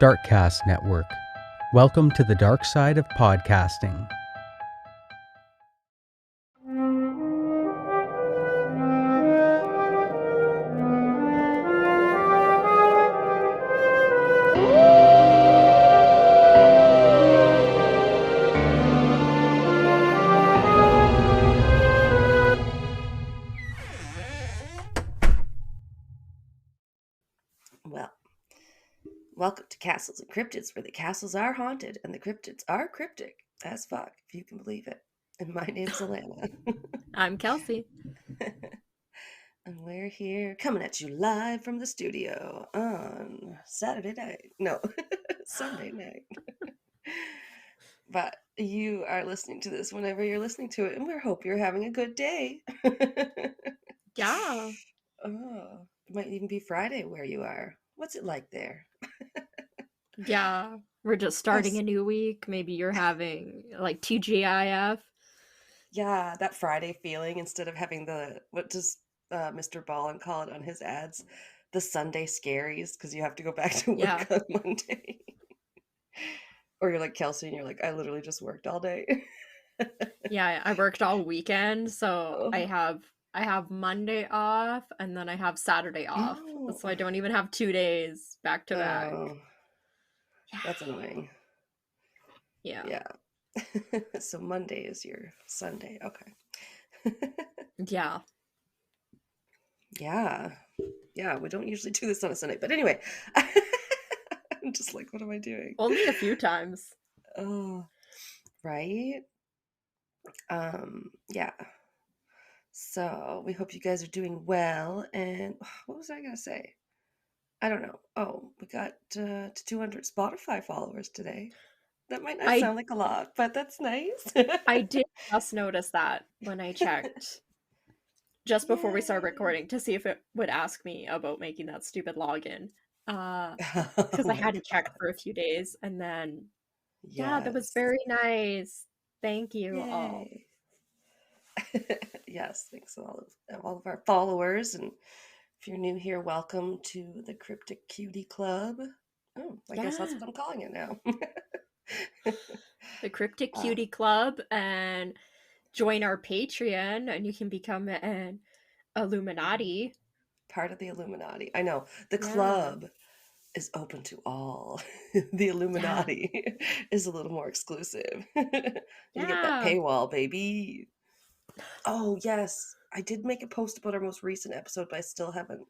Darkcast Network. Welcome to the dark side of podcasting. Well, welcome to Castles and Cryptids, where the castles are haunted and the cryptids are cryptic as fuck, if you can believe it. And my name's Alana. I'm Kelsey. And we're here coming at you live from the studio on Saturday night. No, Sunday night. But you are listening to this whenever you're listening to it, and we hope you're having a good day. Yeah. Oh, it might even be Friday where you are. What's it like there? Yeah. We're just starting How's a new week. Maybe you're having like TGIF. Yeah, that Friday feeling instead of having what does Mr. Ballin call it on his ads? The Sunday scaries, because you have to go back to Yeah. work on Monday. Or you're like Kelsey and you're like, I literally just worked all day. Yeah, I worked all weekend, so I Oh, have I have Monday off and then I have Saturday off. oh, So I don't even have 2 days back to back. oh, Yeah. that's annoying. Yeah. Yeah. So Monday is your Sunday. Okay. Yeah. Yeah. Yeah, we don't usually do this on a Sunday. But anyway, I'm just like, what am I doing? Only a few times. Oh, right. Yeah. So we hope you guys are doing well. And what was I gonna say? I don't know. Oh, we got to 200 Spotify followers today. That might not I sound like a lot, but that's nice. I did just notice that when I checked just before we started Yay! recording to see if it would ask me about making that stupid login. Oh Because I my hadn't checked God. for a few days, and then yeah, that was Yes. very nice. Thank you all. Yay. Yes, thanks to all of our followers. And if you're new here, welcome to the Cryptic Cutie Club. Oh, I guess that's Yeah, what I'm calling it now. the Cryptic uh, Cutie Club, and join our Patreon, and you can become an Illuminati. Part of the Illuminati. I know. The Yeah, club is open to all. The yeah, Illuminati is a little more exclusive. You get that yeah. paywall, baby. Oh, yes. I did make a post about our most recent episode, but I still haven't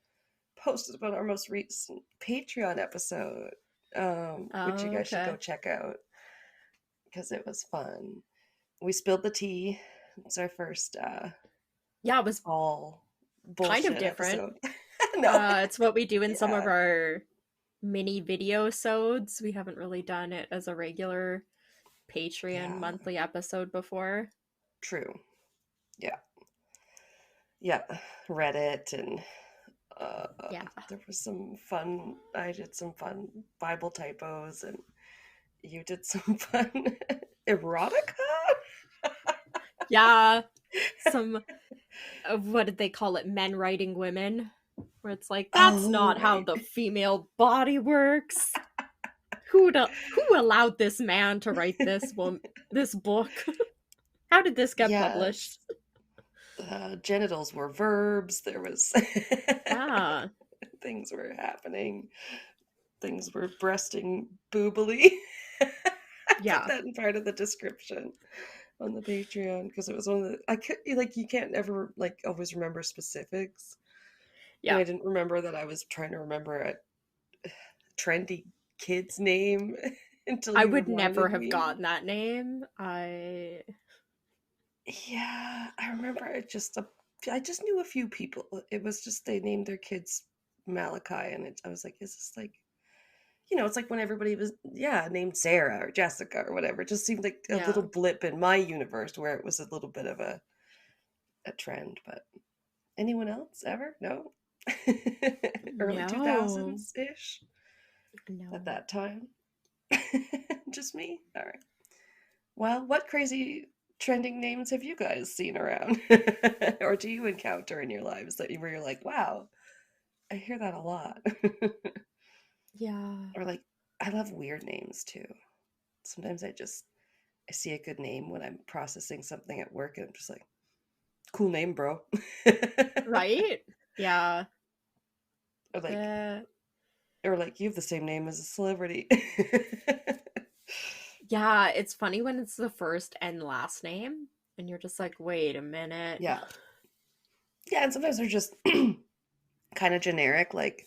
posted about our most recent Patreon episode, which you guys should go Okay. check out because it was fun. We spilled the tea. It's our first Yeah, it was all kind of bullshit different. episode. No. It's what we do in some of Yeah. our mini video sodes. We haven't really done it as a regular Patreon Yeah. monthly episode before. True. Yeah. Yeah. Reddit and uh, Yeah. there was some fun. I did some fun Bible typos, and you did some fun erotica. Yeah. Some of what did they call it? Men writing women. Where it's like, that's Oh not how right. the female body works. Who allowed this man to write this book? How did this get Yes. published? Genitals were verbs. There was Yeah. things were happening. Things were breasting boobily. I put Yeah. that in part of the description on the Patreon because it was one of the I could like you can't ever like always remember specifics. And Yeah. I didn't remember that I was trying to remember a trendy kid's name until I you would never reminded have me. gotten that name. I Yeah, I remember I just knew a few people. It was just they named their kids Malachi, and I was like, is this like, it's like when everybody was, yeah, named Sarah or Jessica or whatever. It just seemed like a little Yeah. blip in my universe where it was a little bit of a trend. But anyone else ever? No. Early No. 2000s ish at No. that time. Just me? All right. Well, what crazy trending names have you guys seen around? Or do you encounter in your lives where you're like, wow, I hear that a lot? Yeah. Or like I love weird names too. Sometimes I see a good name when I'm processing something at work, and I'm just like, cool name, bro. Right? Yeah. or like, The or like, you have the same name as a celebrity. Yeah, it's funny when it's the first and last name, and you're just like, wait a minute. Yeah, yeah, and sometimes they're just kind of generic, like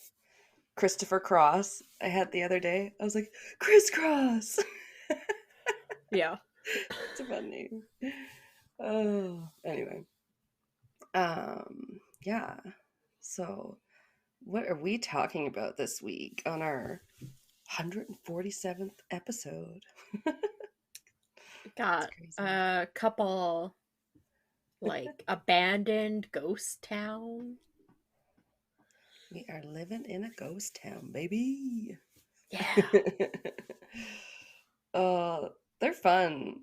Christopher Cross. I had the other day. I was like, crisscross. Yeah. It's a fun name. Oh, anyway. Yeah. So, what are we talking about this week on our 147th episode? It's Got crazy. a couple like abandoned ghost town. We are living in a ghost town, baby. Yeah. uh, they're fun.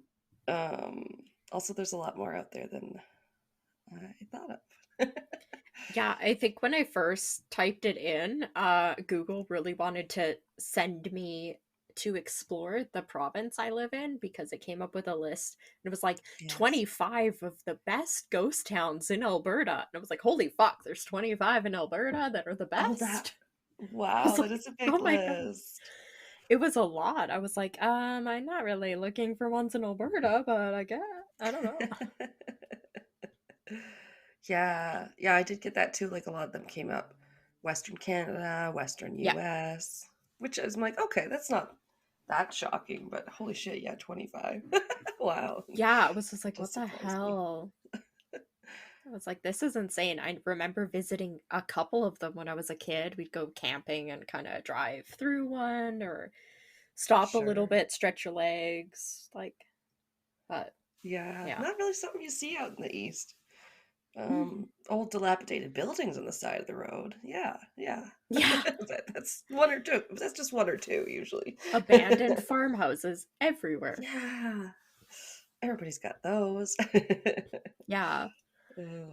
Um, Also, there's a lot more out there than I thought of. Yeah, I think when I first typed it in, Google really wanted to send me to explore the province I live in because it came up with a list and it was like Yes. 25 of the best ghost towns in Alberta. And I was like, holy fuck, there's 25 in Alberta that are the Oh, that. best. I Wow, was that like, is a big oh my god. list. It was a lot. I was like, I'm not really looking for ones in Alberta, but I guess I don't know. Yeah, yeah, I did get that too. Like a lot of them came up Western Canada, Western Yeah. US, which is, I'm like, okay, that's not that shocking, but holy shit, yeah, 25. Wow. Yeah, I was just like, what Just the surprised me. hell? I was like, this is insane. I remember visiting a couple of them when I was a kid. We'd go camping and kind of drive through one or stop a little Sure. bit, stretch your legs. Like, but Yeah, yeah. not really something you see out in the East. Mhm. Old dilapidated buildings on the side of the road. Yeah, yeah. Yeah. That's one or two. That's just one or two usually. Abandoned farmhouses everywhere. Yeah. Everybody's got those. Yeah. Oh,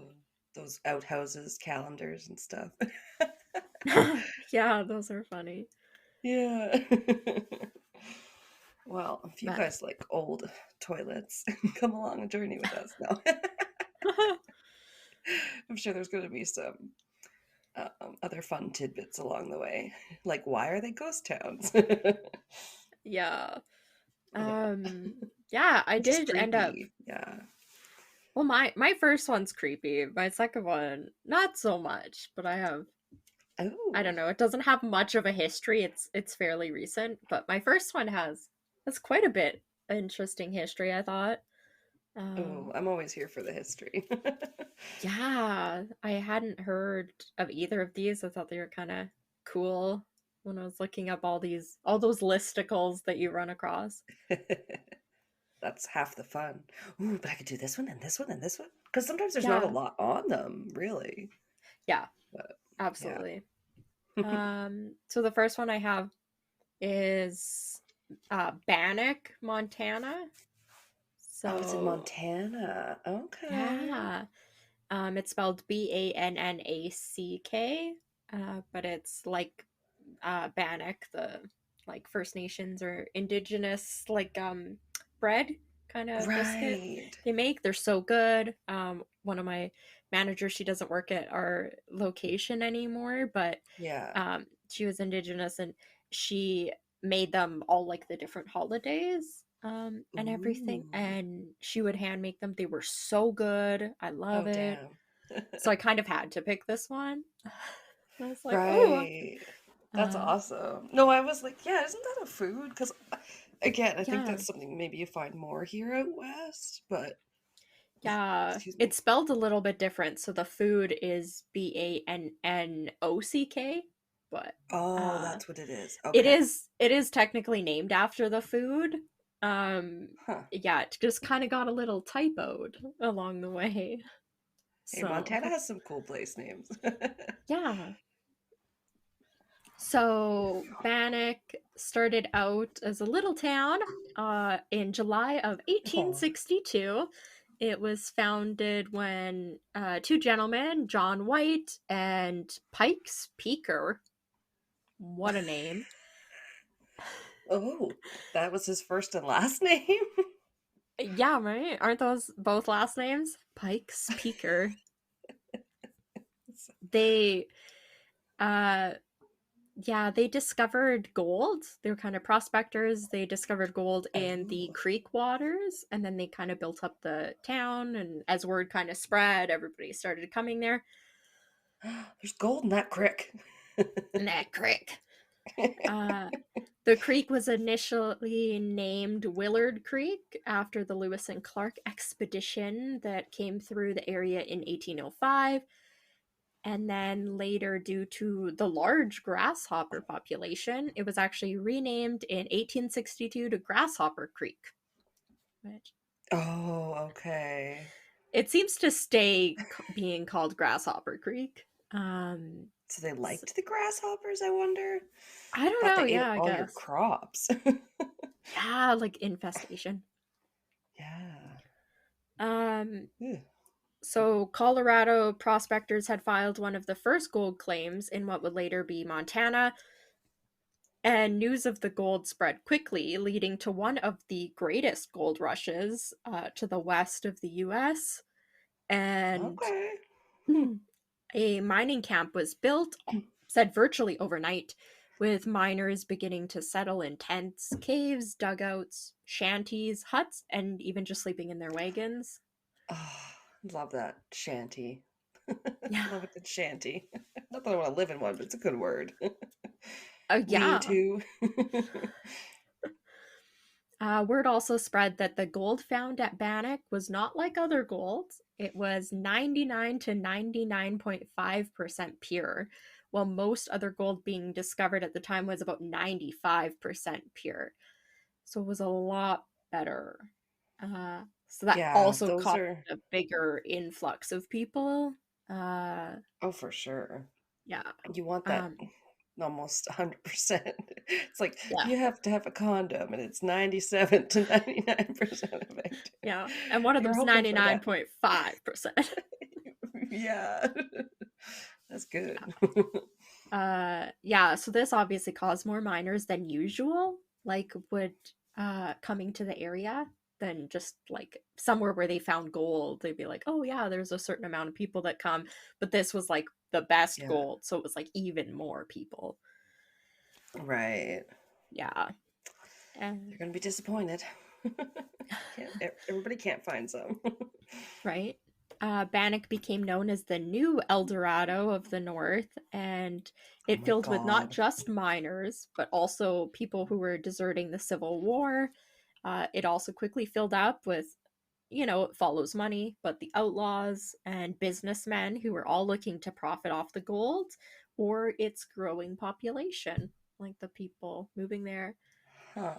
those outhouses, calendars, and stuff. Yeah, those are funny. Yeah. Well, if you But guys like old toilets, come along a journey with us now. I'm sure there's going to be some other fun tidbits along the way. Like, why are they ghost towns? yeah. Yeah. Um yeah, I Just did end up creepy. Yeah. well my first one's creepy. My second one not so much, but I Oh. don't know, it doesn't have much of a history. It's fairly recent, but my first one has quite a bit interesting history, I thought. Oh, Um I'm always here for the history. yeah, I hadn't heard of either of these. I thought they were kind of cool when I was looking up all those listicles that you run across. That's half the fun. Ooh, but I could do this one and this one and this one. Because sometimes there's not a Yeah. lot on them, really. Yeah, But yeah. absolutely. So the first one I have is Bannock, Montana. Oh, it's in So Montana. Okay. yeah, it's spelled Bannack, but it's like Bannock, the like First Nations or Indigenous like bread kind of biscuit Right. they make. They're so good. One of my managers, she doesn't work at our location anymore, but Yeah. she was Indigenous and she made them all like the different holidays and everything, Ooh. and she would hand make them. They were so good. I love Oh, it. damn. So I kind of had to pick this one. I was like, oh, Right. That's uh, awesome. No, I was like, yeah, isn't that a food? Because, again, I think yeah, that's something maybe you find more here out west, but, yeah. excuse me. It's spelled a little bit different. So the food is Bannock, but Oh, uh, that's what it is. Okay. it is technically named after the food. Huh. Yeah, it just kind of got a little typoed along the way. Hey, So Montana has some cool place names. yeah. So Bannock started out as a little town in July of Oh, 1862. It was founded when two gentlemen, John White and Pikes Peaker, what a name, Oh, that was his first and last name? Yeah, right? Aren't those both last names? Pikes Peaker. They uh yeah, they discovered gold. They were kind of prospectors. They discovered gold in the Oh. creek waters, and then they kind of built up the town. And as word kind of spread, everybody started coming there. There's gold in that crick. And that creek. The creek was initially named Willard Creek after the Lewis and Clark expedition that came through the area in 1805. And then later, due to the large grasshopper population, it was actually renamed in 1862 to Grasshopper Creek. Which Oh, okay. it seems to stay being called Grasshopper Creek. So they liked the grasshoppers, I wonder? I don't Thought know. they ate Yeah, I all your guess. crops. Yeah, like infestation. Yeah. Um, Ugh. so Colorado prospectors had filed one of the first gold claims in what would later be Montana, and news of the gold spread quickly, leading to one of the greatest gold rushes to the west of the US. And Okay. Hmm. a mining camp was built, said virtually overnight, with miners beginning to settle in tents, caves, dugouts, shanties, huts, and even just sleeping in their wagons. Oh, love that shanty. Yeah. Love a good shanty. Not that I want to live in one, but it's a good word. Lean Yeah. to. Word also spread that the gold found at Bannock was not like other gold. It was 99 to 99.5% pure, while most other gold being discovered at the time was about 95% pure. So it was a lot better. So that Yeah, also those caused are. a bigger influx of people. Uh, Oh, for sure. yeah. You want that Um, almost 100%. It's like yeah. you have to have a condom and it's 97 to 99% effective. Yeah. And one of You're them's hoping for that. 99.5%. Yeah. That's good. Yeah, so this obviously caused more miners than usual, like would coming to the area than just like somewhere where they found gold. They'd be like, oh yeah, there's a certain amount of people that come, but this was like the best Yeah. gold, so it was like even more people. Right. Yeah. And They're going to be disappointed. Everybody can't find some. right. Bannock became known as the new El Dorado of the North, and Oh it my filled with not God. just miners, but also people who were deserting the Civil War. It also quickly filled up with, it follows money, but the outlaws and businessmen who were all looking to profit off the gold or its growing population, like the people moving there. Huh.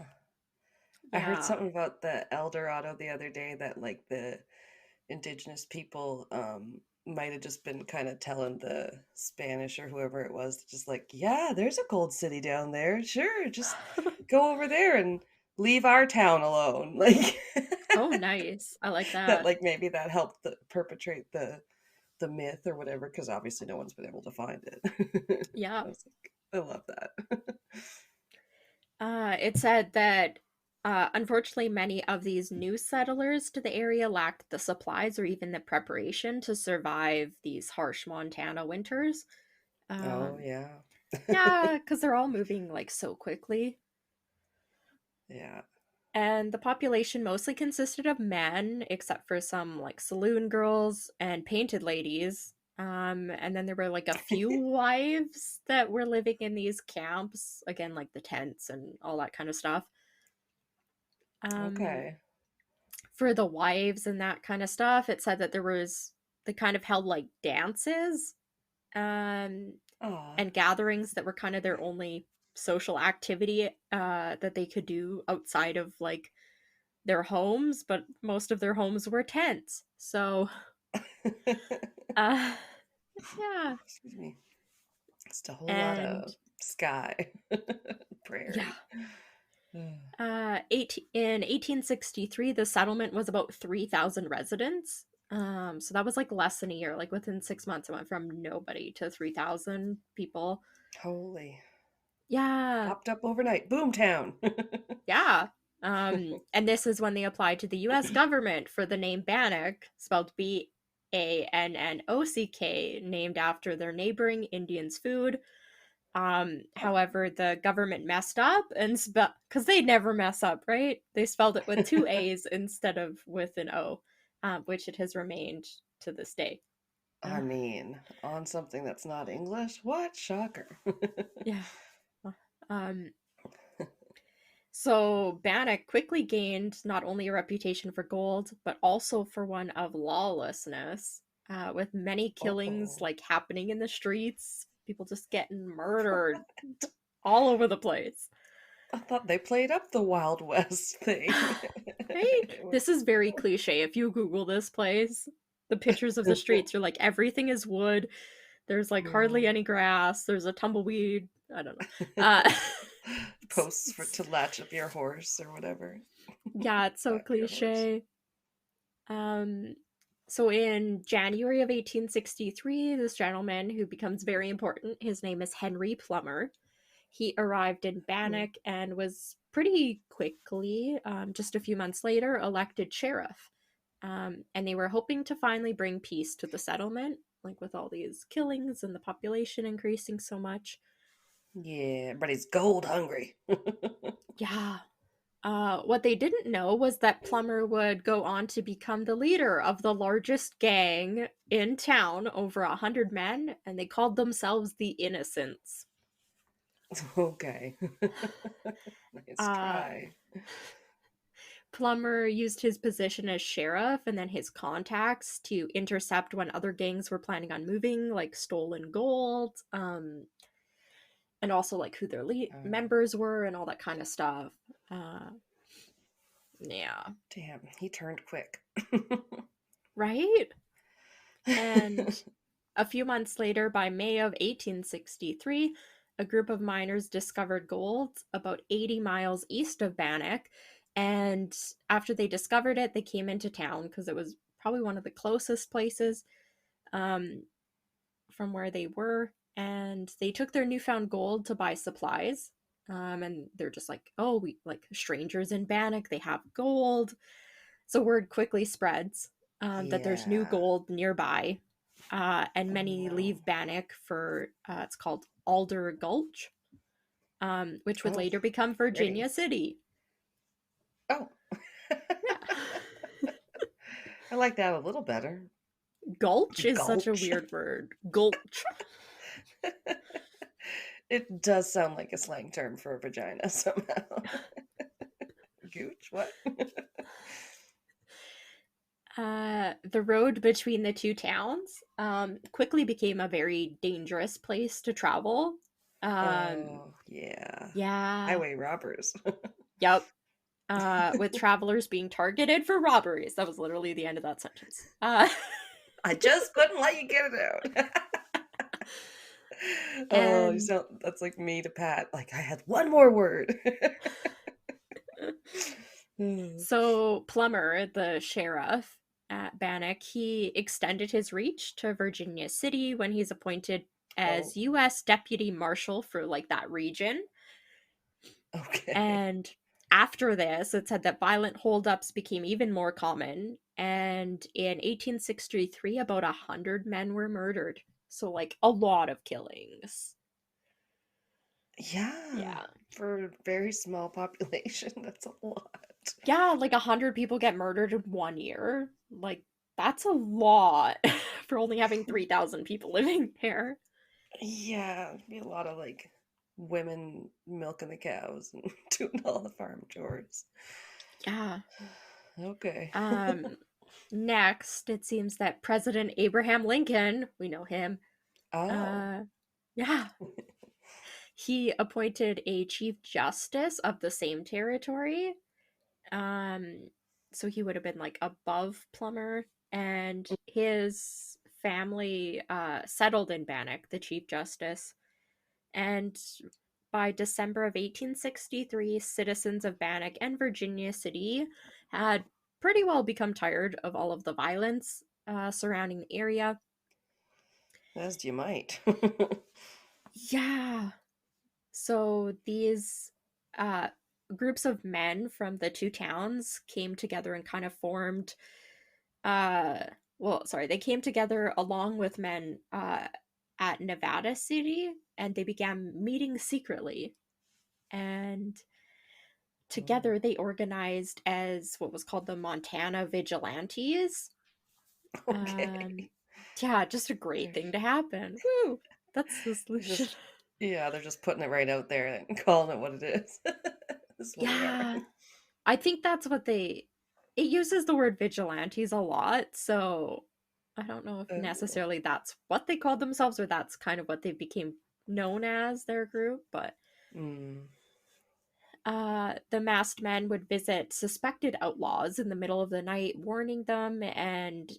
I heard Yeah. something about the El Dorado the other day that like the indigenous people might have just been kind of telling the Spanish or whoever it was, just like, yeah, there's a gold city down there. Sure, just go over there and leave our town alone. Like Oh, nice. I like that, that. like maybe that helped perpetrate the myth or whatever, because obviously no one's been able to find it. Yeah. I was like, I love that. It said that unfortunately, many of these new settlers to the area lacked the supplies or even the preparation to survive these harsh Montana winters. Oh Um, yeah. yeah, because they're all moving like so quickly. Yeah. And the population mostly consisted of men, except for some like saloon girls and painted ladies. And then there were like a few wives that were living in these camps, again, like the tents and all that kind of stuff. Um, Okay. for the wives and that kind of stuff, it said that they kind of held like dances um, Oh. and gatherings that were kind of their only social activity that they could do outside of like their homes, but most of their homes were tents. So, uh, yeah. Excuse me. Just a whole lot And of sky, yeah. prairie. In 1863, the settlement was about 3,000 residents. So that was like less than a year. Like within 6 months, it went from nobody to 3,000 people. Holy. Yeah. Popped up overnight. Boomtown. Yeah. And this is when they applied to the US government for the name Bannock, spelled Bannock, named after their neighboring Indians' food. However, the government messed up and because they never mess up, right? They spelled it with two A's instead of with an O, which it has remained to this day. I mean, on something that's not English? What? Shocker. Yeah. Um, So Bannock quickly gained not only a reputation for gold, but also for one of lawlessness, with many killings Uh-oh. like happening in the streets, people just getting murdered all over the place. I thought they played up the Wild West thing. Right? This is very cliche. If you Google this place, the pictures of the streets are like everything is wood. There's like hardly any grass. There's a tumbleweed. I don't know. Posts to latch up your horse or whatever. Yeah, it's so Back your horse. cliche. Um, so in January of 1863, this gentleman who becomes very important, his name is Henry Plummer. He arrived in Bannock and was pretty quickly, just a few months later, elected sheriff. And they were hoping to finally bring peace to the settlement, like with all these killings and the population increasing so much. Yeah, but he's gold hungry. Yeah. What they didn't know was that Plummer would go on to become the leader of the largest gang in town, over 100 men, and they called themselves the Innocents. Okay. Nice Uh, try. Plummer used his position as sheriff and then his contacts to intercept when other gangs were planning on moving, like stolen gold, and also like who their members were and all that kind of stuff. Yeah. Damn, he turned quick. Right? And a few months later, by May of 1863, a group of miners discovered gold about 80 miles east of Bannock. And after they discovered it, they came into town because it was probably one of the closest places um, from where they were. And they took their newfound gold to buy supplies. And they're just like, oh, we like strangers in Bannock, they have gold. So word quickly spreads that there's new Yeah. gold nearby, and many No. leave Bannock for it's called Alder Gulch, which would Oh, later become Virginia pretty. City. Oh. Yeah. I like that a little better. Gulch is such a Gulch. weird word. Gulch. It does sound like a slang term for a vagina somehow. Gooch? What? The road between the two towns quickly became a very dangerous place to travel. Oh, yeah. Yeah. Highway robbers. Yep. With travelers being targeted for robberies. That was literally the end of that sentence. I just couldn't let you get it out. Oh, you And sound, that's like me to Pat. Like, I had one more word. so Plummer, the sheriff at Bannock, he extended his reach to Virginia City when he's appointed as Oh, U.S. Deputy Marshal for like that region. okay. And after this, it said that violent holdups became even more common. And in 1863, about 100 men were murdered. So, like, a lot of killings. Yeah. Yeah. For a very small population, that's a lot. Yeah, like 100 people get murdered in 1 year. Like, that's a lot for only having 3,000 people living there. Yeah, it'd be a lot of like women milking the cows and doing all the farm chores. Yeah. Okay. Next, it seems that President Abraham Lincoln, we know him, Oh, yeah, he appointed a chief justice of the same territory. Um, so he would have been like above Plummer, and his family settled in Bannock, the chief justice. And by December of 1863, citizens of Bannock and Virginia City had pretty well become tired of all of the violence surrounding the area. as you might. Yeah. So these uh, groups of men from the two towns came together and kind of formed. Uh, well, sorry, they came together along with men at Nevada City, and they began meeting secretly. And Mm. together they organized as what was called the Montana Vigilantes. Okay. Um, yeah, just a great They're, thing to happen. Woo! That's the they're solution. just, yeah, they're just putting it right out there and calling it what it is. This is what we are. Yeah, I think that's what they. It uses the word vigilantes a lot, so I don't know if Oh. necessarily that's what they called themselves or that's kind of what they became known as their group, but Mm. the masked men would visit suspected outlaws in the middle of the night, warning them, and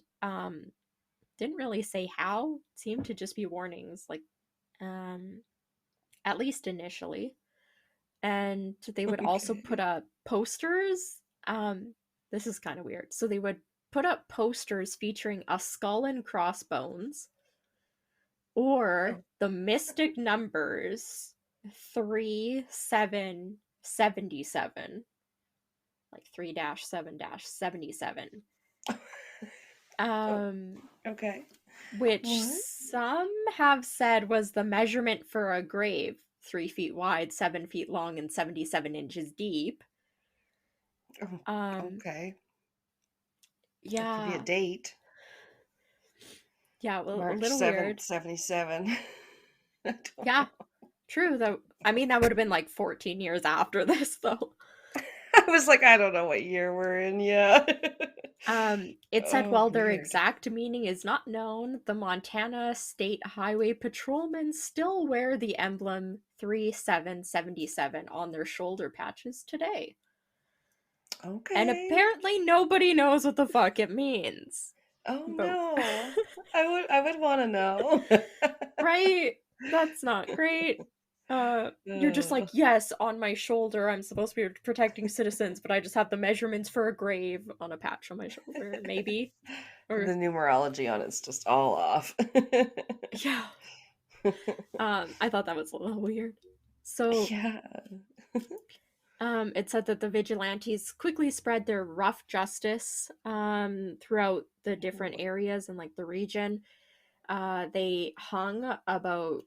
didn't really say how. It seemed to just be warnings, like um, at least initially. And they would also put Okay. up posters. This is kind of weird. So they would put up posters featuring a skull and crossbones or Oh. the mystic numbers 3777, like 3-7-77, Oh, um, okay. which What? some have said was the measurement for a grave, 3 feet wide, 7 feet long, and 77 inches deep. Oh, Um, okay. That could be a yeah, date. yeah, well, a March little 7th, weird. 77. I don't Yeah, know. true though. I mean, that would have been like 14 years after this, though. I was like, I don't know what year we're in. Yeah. It said Oh, while their weird. exact meaning is not known, the Montana State Highway Patrolmen still wear the emblem 3777 on their shoulder patches today. And Okay. apparently nobody knows what the fuck it means. Oh But no. I would want to know. right? That's not great. You're just like, Ugh. yes, on my shoulder, I'm supposed to be protecting citizens, but I just have the measurements for a grave on a patch on my shoulder, maybe. The Or numerology on it's just all off. yeah. I thought that was a little weird. So, Yeah. it said that the vigilantes quickly spread their rough justice throughout the different areas and like the region. They hung about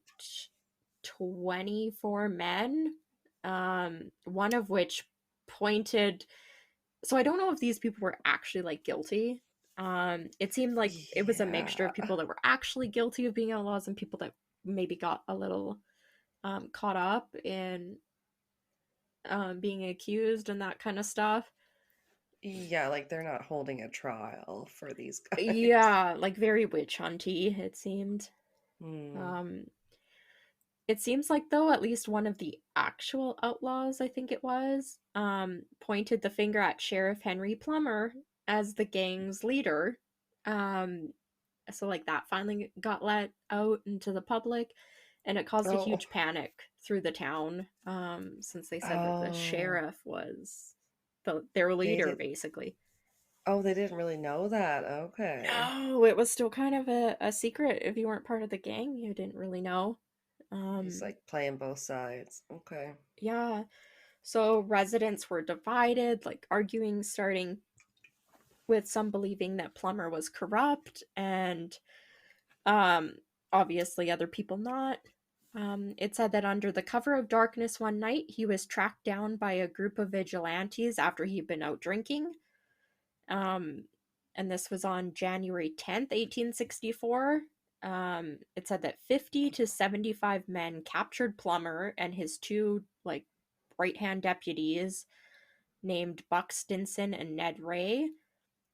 24 men, one of which pointed. So I don't know if these people were actually like guilty. It seemed like it was a mixture of Yeah. people that were actually guilty of being outlaws and people that maybe got a little caught up in being accused and that kind of stuff. Yeah, like they're not holding a trial for these guys. Yeah, like very witch hunty, it seemed. Hmm. Um, it seems like though at least one of the actual outlaws, I think it was, pointed the finger at Sheriff Henry Plummer as the gang's leader. Um, so like that finally got let out into the public, and it caused a Oh. huge panic through the town. Since they said that the Oh. sheriff was their They leader, did. basically. Oh, they didn't really know that. Okay. No, it was still kind of a secret. If you weren't part of the gang, you didn't really know. He's Um, like playing both sides. Okay. yeah. So residents were divided, like arguing, starting with some believing that Plummer was corrupt and um, obviously other people not. It said that under the cover of darkness one night, he was tracked down by a group of vigilantes after he'd been out drinking. Um, and this was on January 10th, 1864. It said that 50 to 75 men captured Plummer and his two, like, right hand deputies named Buck Stinson and Ned Ray.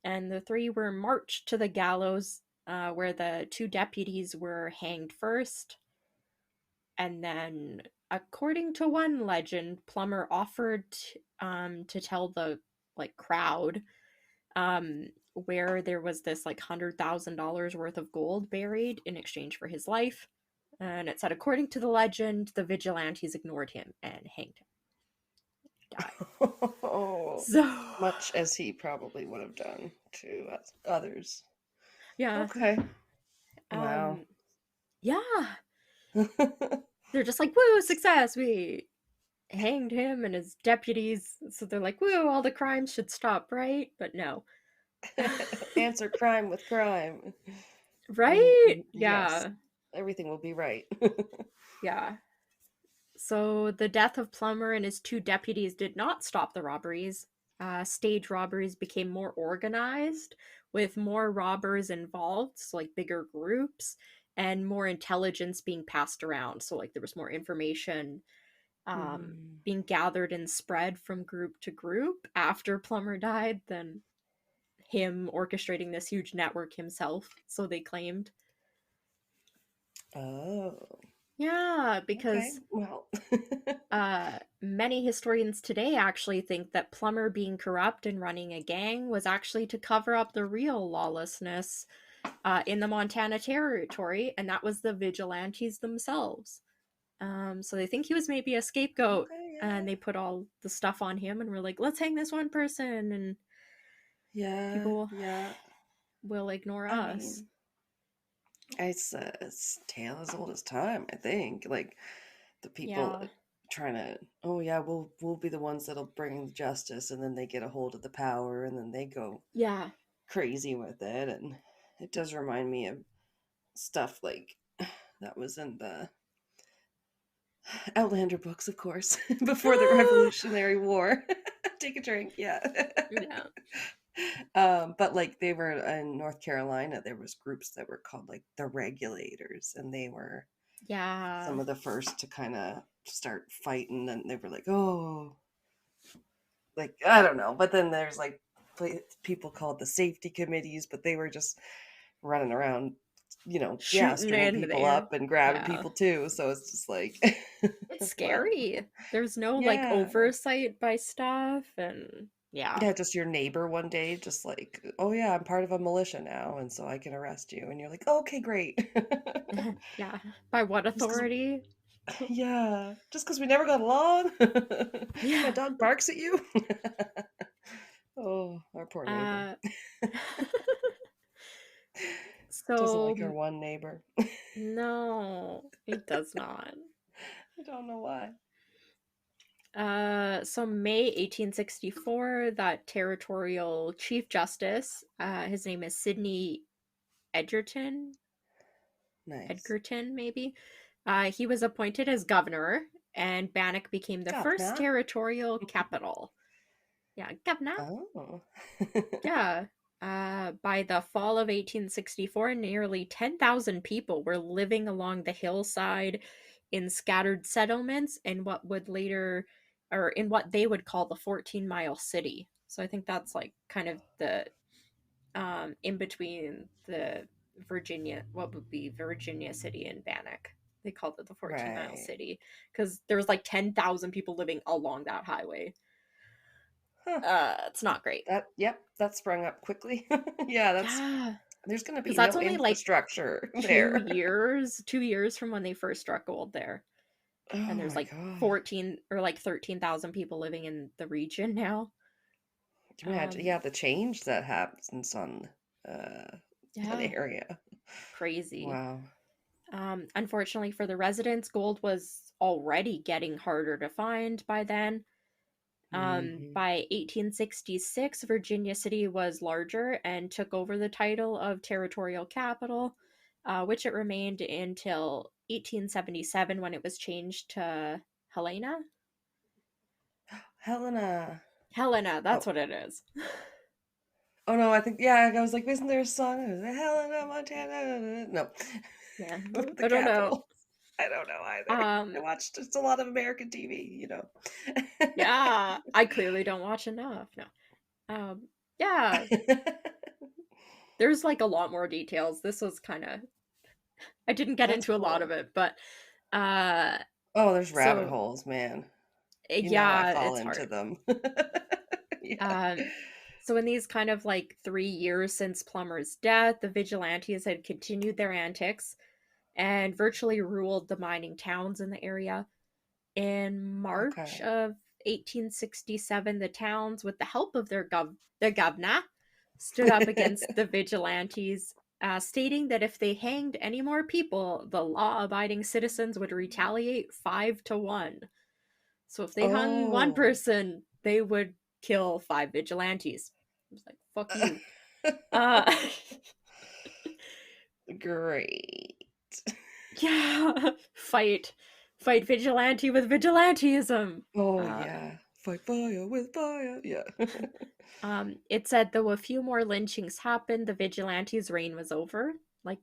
And the three were marched to the gallows where the two deputies were hanged first. And then, according to one legend, Plummer offered to tell the like crowd where there was this like $100,000 worth of gold buried in exchange for his life. And it said, according to the legend, the vigilantes ignored him and hanged him. Died. Oh, So, much as he probably would have done to others. yeah. Okay. Wow. Um, yeah. they're just like, woo, success, we hanged him and his deputies. So they're like, woo, all the crimes should stop, right? But no. Answer crime with crime. Right? Yes, Yeah. everything will be right. Yeah. So the death of Plummer and his two deputies did not stop the robberies. Stage robberies became more organized, with more robbers involved, so like bigger groups, and more intelligence being passed around. So like there was more information Hmm. being gathered and spread from group to group after Plummer died than him orchestrating this huge network himself. So they claimed. Oh, Yeah, okay. because Well, many historians today actually think that Plummer being corrupt and running a gang was actually to cover up the real lawlessness in the Montana Territory, and that was the vigilantes themselves. So they think he was maybe a scapegoat, okay, and yeah. they put all the stuff on him, and were like, let's hang this one person, and Yeah, people yeah. will ignore I us. mean, it's a tale as old as time, I think. Like the people Yeah. trying to, oh yeah, we'll be the ones that'll bring justice, and then they get a hold of the power, and then they go Yeah. crazy with it. And it does remind me of stuff like that was in the Outlander books, of course, before the Revolutionary War. Take a drink, yeah. Yeah. But like they were in North Carolina, there was groups that were called like the Regulators, and they were Yeah. some of the first to kind of start fighting, and they were like, oh, like I don't know. But then there's like people called the safety committees, but they were just running around, yeah, Shooting stringing in people there. up and grabbing Yeah. people too. So it's just like, It's well, scary. There's no like yeah. oversight by stuff, and yeah. Yeah, just your neighbor one day, just like, oh yeah, I'm part of a militia now, and so I can arrest you. And you're like, okay, great. Yeah. By what Just because, authority? yeah, just because we never got along. My Yeah. dog barks at you. Oh, our poor neighbor. Uh Doesn't so like our one neighbor. no, it does not. I don't know why. So May 1864, that territorial chief justice, his name is Sidney Edgerton, Nice. Edgerton maybe. He was appointed as governor, and Bannock became the first Governor. territorial capital. Yeah, governor. Oh. Yeah. By the fall of 1864, nearly 10,000 people were living along the hillside in scattered settlements in what would later, or in what they would call the 14-mile city. So I think that's like kind of the in between the Virginia, what would be Virginia City and Bannock. They called it the 14-mile Right. city because there was like 10,000 people living along that highway. Huh. It's not great. Yep, that sprung up quickly. Yeah, Yeah, there's going to because be that's no only like infrastructure two there. years, 2 years from when they first struck gold there. And Oh there's my like God. 14 or like 13,000 people living in the region now. Can you imagine? Um, Yeah, the change that happens on uh, that yeah, area. crazy. Wow. Unfortunately for the residents, gold was already getting harder to find by then. Hmm. By 1866, Virginia City was larger and took over the title of territorial capital, which it remained until 1877 when it was changed to Helena. Helena. Helena, that's Oh, what it is. oh no, I think yeah. I was like, isn't there a song? It was Helena, Montana. No, Yeah, the I don't know. capital. I don't know either. I Um, watched just a lot of American TV. yeah, I clearly don't watch enough. No. Yeah, there's like a lot more details. This was kind of I didn't get That's into a lot of cool. it, but uh Oh, there's rabbit so holes, man. You know I yeah, fall it's into hard. them. Yeah. Um so in these kind of like 3 years since Plummer's death, the vigilantes had continued their antics and virtually ruled the mining towns in the area. In March Okay. of 1867, the towns, with the help of their governor, stood up against the vigilantes stating that if they hanged any more people, the law-abiding citizens would retaliate 5-1. So if they hung one Oh. person, they would kill 5 vigilantes. I was like, fuck you. Uh, Great. yeah, fight vigilante with vigilantism. Oh yeah. Fight fire with fire. Yeah. It said though a few more lynchings happened, the vigilantes' reign was over. Like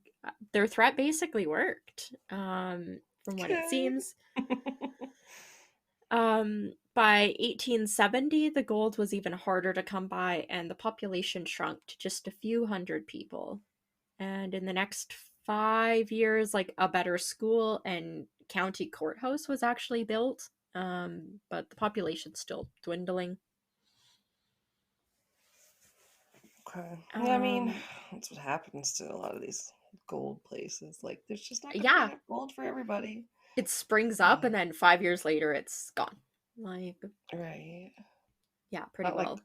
their threat basically worked. From what it Okay. seems. By 1870, the gold was even harder to come by, and the population shrunk to just a few hundred people. And in the next 5 years, like a better school and county courthouse was actually built. But the population's still dwindling. Okay. Yeah, I mean, that's what happens to a lot of these gold places. Like, there's just not going to be Yeah, enough gold for everybody. it springs up, and then 5 years later, it's gone. Like, Right. yeah, pretty Not like, well.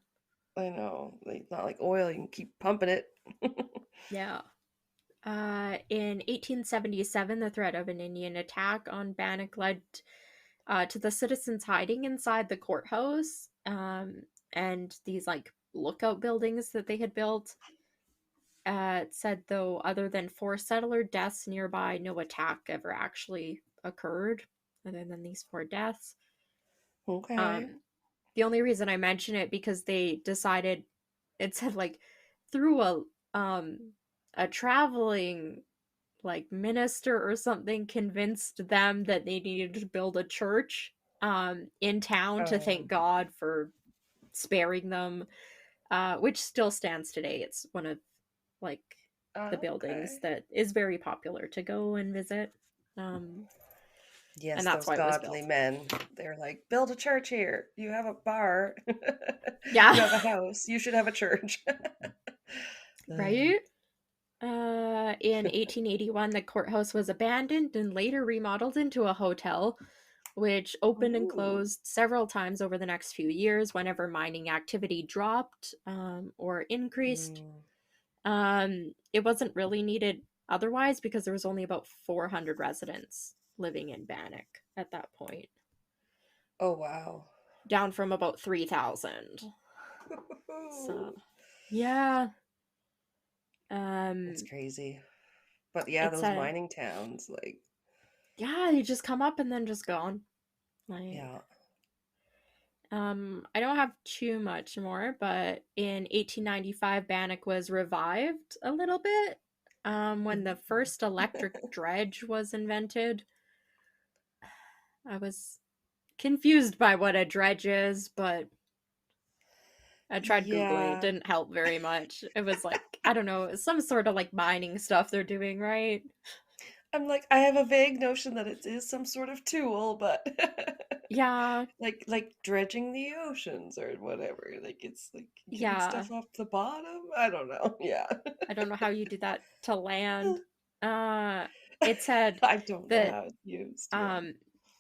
I know, like, not like oil. You can keep pumping it. Yeah. In 1877, the threat of an Indian attack on Bannock led to the citizens hiding inside the courthouse and these like lookout buildings that they had built. It said, though, other than 4 settler deaths nearby, no attack ever actually occurred, other than these 4 deaths. Okay. The only reason I mention it because they decided it said like through a traveling like minister or something convinced them that they needed to build a church in town to thank God for sparing them, which still stands today. It's one of like the buildings Okay. that is very popular to go and visit. And Yes, that's those why it was godly built. men. They're like, build a church here. You have a bar. Yeah. You have a house. You should have a church. Right? In 1881, the courthouse was abandoned and later remodeled into a hotel, which opened and Ooh. closed several times over the next few years whenever mining activity dropped or increased. Mm. It wasn't really needed otherwise because there was only about 400 residents living in Bannock at that point, Oh, wow. down from about 3,000. So, yeah. That's Um, crazy. But yeah, it's those a mining towns, like, yeah, you just come up and then just gone. Like, yeah. I don't have too much more, but in 1895, Bannock was revived a little bit when the first electric dredge was invented. I was confused by what a dredge is, but I tried Googling. It Yeah. didn't help very much. It was like, I don't know, some sort of like mining stuff they're doing, right? I'm like, I have a vague notion that it is some sort of tool, but Yeah, like dredging the oceans or whatever. Like it's like getting yeah. stuff off the bottom. I don't know. Yeah. I don't know how you do that to land. Uh, it said I don't know that how it's used. Yeah. um,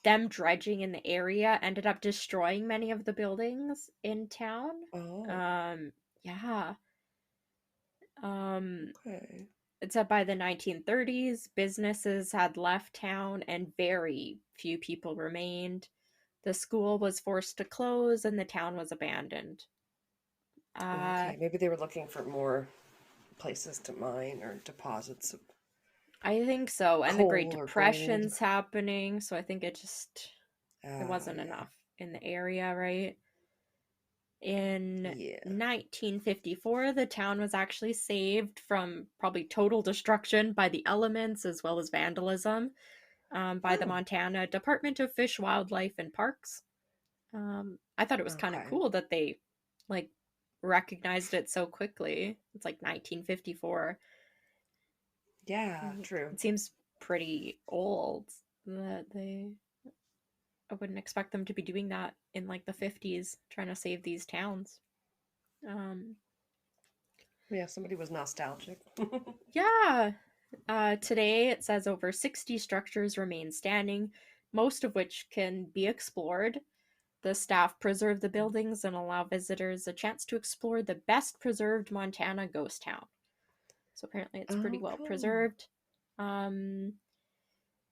them dredging in the area ended up destroying many of the buildings in town. Oh, Um, yeah. Um, okay. it said by the 1930s, businesses had left town and very few people remained. The school was forced to close and the town was abandoned. Uh, Okay. Maybe they were looking for more places to mine or deposits of I think so. And the Great coal or gold. Depression's happening, so I think it Oh, wasn't yeah. enough in the area, right? In Yeah. 1954, the town was actually saved from probably total destruction by the elements as well as vandalism by the Oh, Montana Department of Fish, Wildlife, and Parks. I thought it was kind of okay. cool that they like recognized it so quickly. It's like 1954. Yeah, Like, true. it seems pretty old that they I wouldn't expect them to be doing that in like the 50s trying to save these towns. Um Yeah, somebody was nostalgic. yeah. Today it says over 60 structures remain standing, most of which can be explored. The staff preserve the buildings and allow visitors a chance to explore the best preserved Montana ghost town. So apparently it's pretty Oh, well cool. preserved.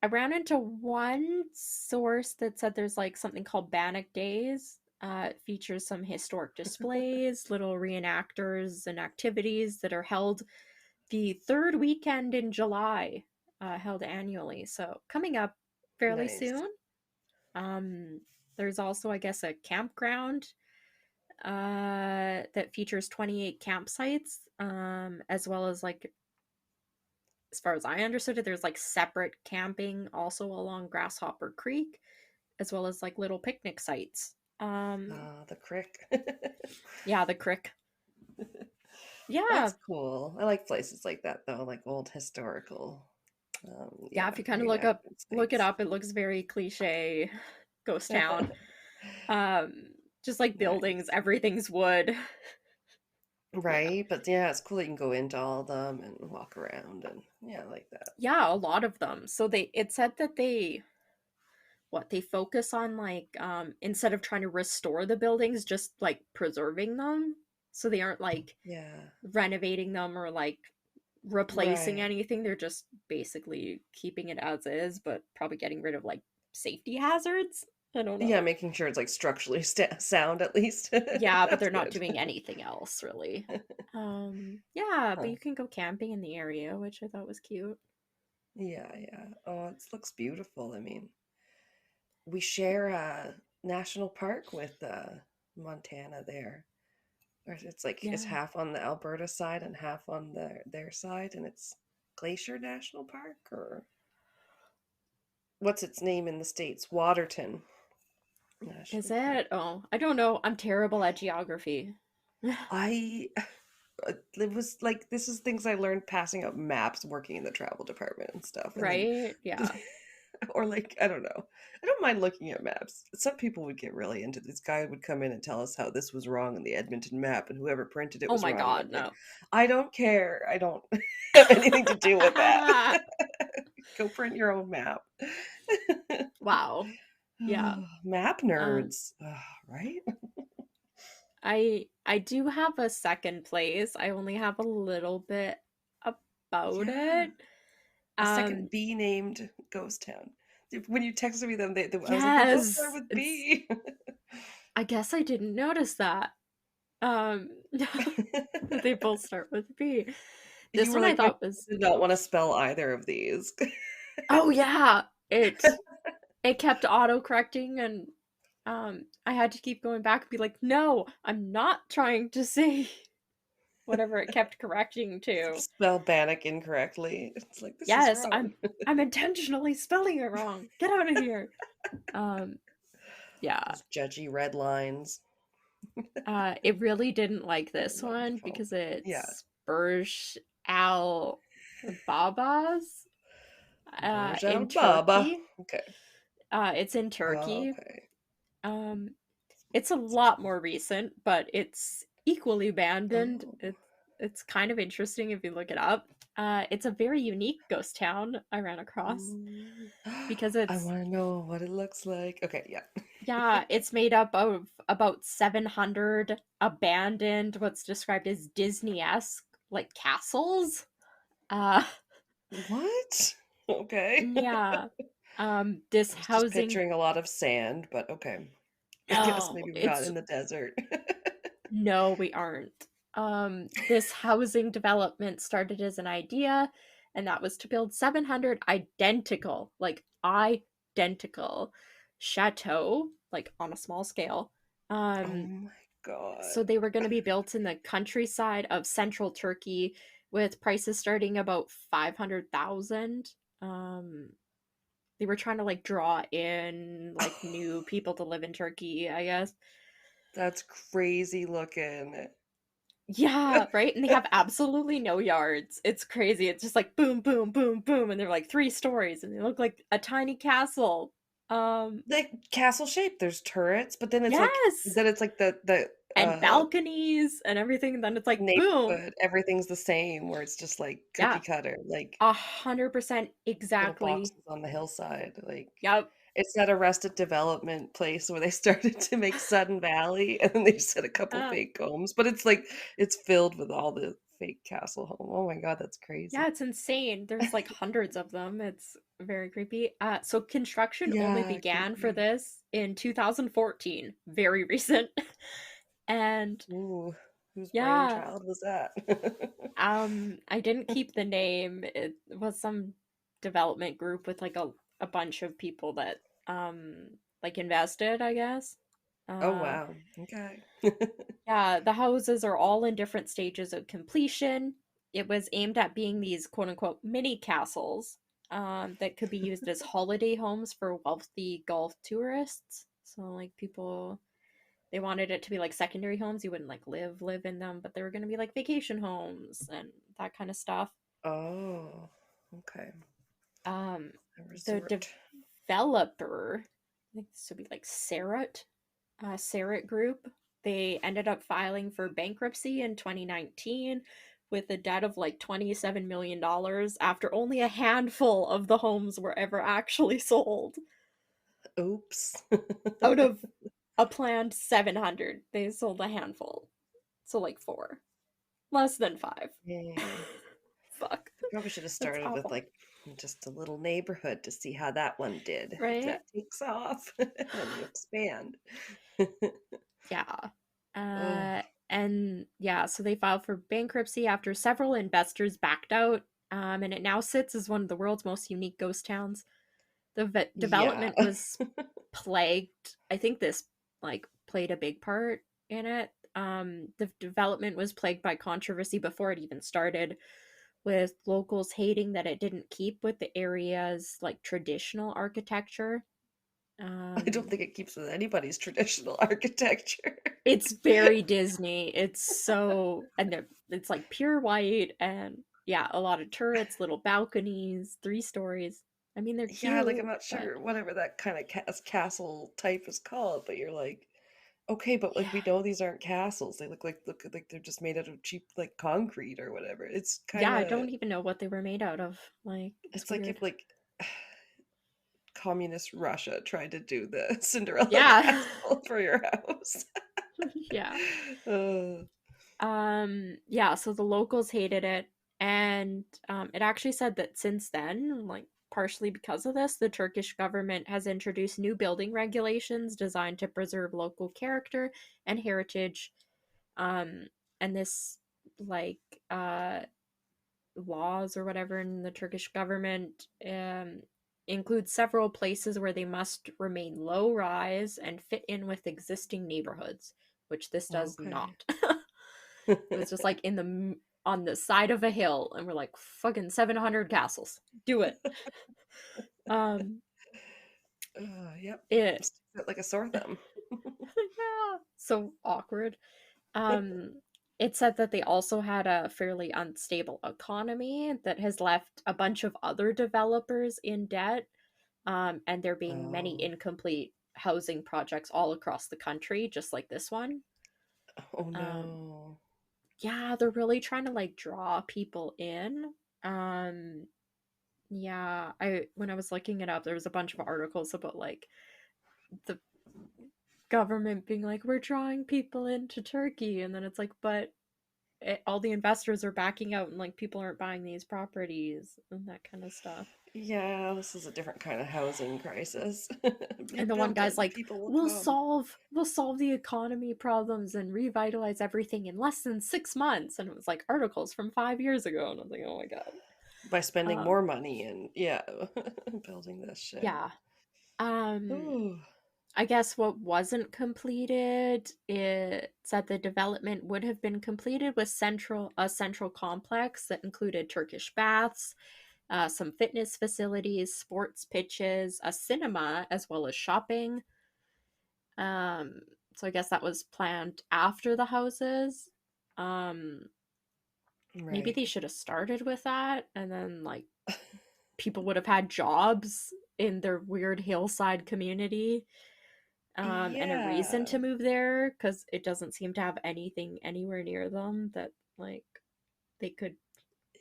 I ran into one source that said there's like something called Bannock Days. It features some historic displays, little reenactors, and activities that are held the third weekend in July, held annually. So coming up fairly Nice. soon. Um, there's also, I guess, a campground that features 28 campsites, as well as like, as far as I understood it, there's like separate camping also along Grasshopper Creek, as well as like little picnic sites. The crick. Yeah, the creek. Yeah, That's cool. I like places like that though, like old historical, yeah. If you kind of reenactment look it sites. up, it looks very cliche, ghost town. Um, just like buildings, Nice. everything's wood. Yeah, Right, but yeah, it's cool that you can go into all of them and walk around and yeah, I like that. yeah, a lot of them. So it said that they focus on like instead of trying to restore the buildings, just like preserving them, so they aren't like Yeah. renovating them or like replacing Right. anything. They're just basically keeping it as is, but probably getting rid of like safety hazards. I don't Yeah, know. making sure it's like structurally sound at least. Yeah, but That's they're not good. doing anything else really. Yeah, but Huh. you can go camping in the area, which I thought was cute. Yeah, yeah. Oh, it looks beautiful. I mean, we share a national park with Montana there. Or it's like it's Yeah. half on the Alberta side and half on their side, and it's Glacier National Park, or what's its name in the States? Waterton Is National Park. it? Oh, I don't know. I'm terrible at geography. I it was like this is things I learned passing out maps working in the travel department and stuff. And then Right? Yeah. or like I don't know. I don't mind looking at maps. Some people would get really into this. Guy would come in and tell us how this was wrong in the Edmonton map and whoever printed it Oh was my wrong. And god, I'm like, no. I don't care. I don't have anything to do with that. Go print your own map. Wow. Yeah. Map Um nerds, right? I do have a second place. I only have a little bit about Yeah. it. A second Um B named ghost town. When you texted me them, I was like, they both start yes, with it's B. I guess I didn't notice that. Um they both start with B. You This were one I like, my thought was did not want to spell either of these. oh yeah, it kept auto correcting, and I had to keep going back and be like, no, I'm not trying to say whatever it kept correcting to. Spell Bannock incorrectly. It's like this is Yes, wrong. I'm intentionally spelling it wrong. Get out of here. Um yeah. Those judgy red lines. It really didn't like this one Wonderful. because Yeah. it's Burj Al Babas Burj Al in Baba. Turkey. Okay. It's in Oh, Turkey. okay. Um it's a lot more recent, but it's equally abandoned. Oh. It's kind of interesting if you look it up. It's a very unique ghost town I ran across Mm. because I it's want to know what it looks like. Okay, yeah. yeah, it's made up of about 700 abandoned, what's described as Disney-esque like castles. Uh What? Okay. yeah. This I was just housing picturing a lot of sand, but okay. I guess no, maybe we're not it's in the desert. no, we aren't. This housing development started as an idea, and that was to build 700 identical, like identical chateau, like on a small scale. Oh Um, my God. so they were going to be built in the countryside of central Turkey with prices starting about 500,000. Um, they were trying to like draw in like new people to live in Turkey, I guess. That's crazy looking. Yeah, right? And they have absolutely no yards. It's crazy. It's just like boom, boom, boom, boom, and they're like 3 stories and they look like a tiny castle. Um, Like castle shape. There's turrets, but yes. then it's like the And balconies and everything, and then it's like boom. neighborhood. Everything's the same, where it's just like cookie Yeah. cutter, like 100% little exactly. boxes on the hillside. Like Yep. it's that Arrested Development place where they started to make Sudden Valley, and then they just had a couple Uh, fake homes, but it's like it's filled with all the fake castle home. Oh my god, that's Yeah, crazy. it's insane. There's like hundreds of them. It's very creepy. So construction only Yeah, began for creepy. this in 2014, very recent. And Ooh, whose yeah, brainchild was that? I didn't keep the name. It was some development group with like a bunch of people that like invested, I guess. Oh Uh wow. Okay. yeah, the houses are all in different stages of completion. It was aimed at being these quote unquote mini castles that could be used as holiday homes for wealthy Gulf tourists. So like people they wanted it to be like secondary homes. You wouldn't like live in them, but they were going to be like vacation homes and that kind of stuff. Oh, okay. Um, A the resort. developer, I think this would be like Sarat Group. They ended up filing for bankruptcy in 2019 with a debt of like $27 million after only a handful of the homes were ever actually sold. Oops. Out of a planned 700, they sold a handful. So like four. Less than five. Dang. Fuck. They probably should have That's started with awful. like just a little neighborhood to see how that one did. If Right? that takes off, then you expand. Yeah. Oh, And yeah, so they filed for bankruptcy after several investors backed out. And it now sits as one of the world's most unique ghost towns. The yeah. development was plagued. I think this like played a big part in it. The development was plagued by controversy before it even started, with locals hating that it didn't keep with the area's like traditional architecture. I don't Um, think it keeps with anybody's traditional architecture. it's very Disney. It's so it's like pure white and yeah, a lot of turrets, little balconies, 3 stories. I mean, they're Yeah, like I'm cute, not but sure whatever that kind of castle type is called, but you're like, okay, but like yeah, we know these aren't castles. They look like they're just made out of cheap like concrete or whatever. It's yeah. kind I of don't even know what they were made out of. Like, it's it's like weird. if like communist Russia tried to do the Cinderella Yeah, castle for your house. yeah. uh, Yeah. So the locals hated it, and it actually said that since then, like partially because of this, the Turkish government has introduced new building regulations designed to preserve local character and heritage. Um, and this like uh laws or whatever in the Turkish government include several places where they must remain low rise and fit in with existing neighborhoods, which this does okay. not. It's just like in the on the side of a hill, and we're like fucking 700 castles. Do it. Um, Yep. it Sticks out like a sore thumb. yeah, so awkward. Um, it said that they also had a fairly unstable economy that has left a bunch of other developers in debt, and there being many Oh. incomplete housing projects all across the country, just like this one. Oh Um, no. yeah, they're really trying to like draw people in. Um, yeah, I when I was looking it up, there was a bunch of articles about like the government being like, we're drawing people into Turkey, and then it's like, but all the investors are backing out and like people aren't buying these properties and that kind of stuff. Yeah, this is a different kind of housing crisis. And the one Build it guy's and like, people will we'll come. solve the economy problems and revitalize everything in less than 6 months. And it was like articles from 5 years ago. And I was like, oh my god. By spending Um, more money and yeah, building this shit. yeah. Um, Ooh. I guess what wasn't completed, it said the development would have been completed with central complex that included Turkish baths, some fitness facilities, sports pitches, a cinema, as well as shopping. Um, so I guess that was planned after the houses. Um, Maybe Right. they should have started with that, and then like people would have had jobs in their weird hillside community, and a reason Yeah. to move there because it doesn't seem to have anything anywhere near them that like they could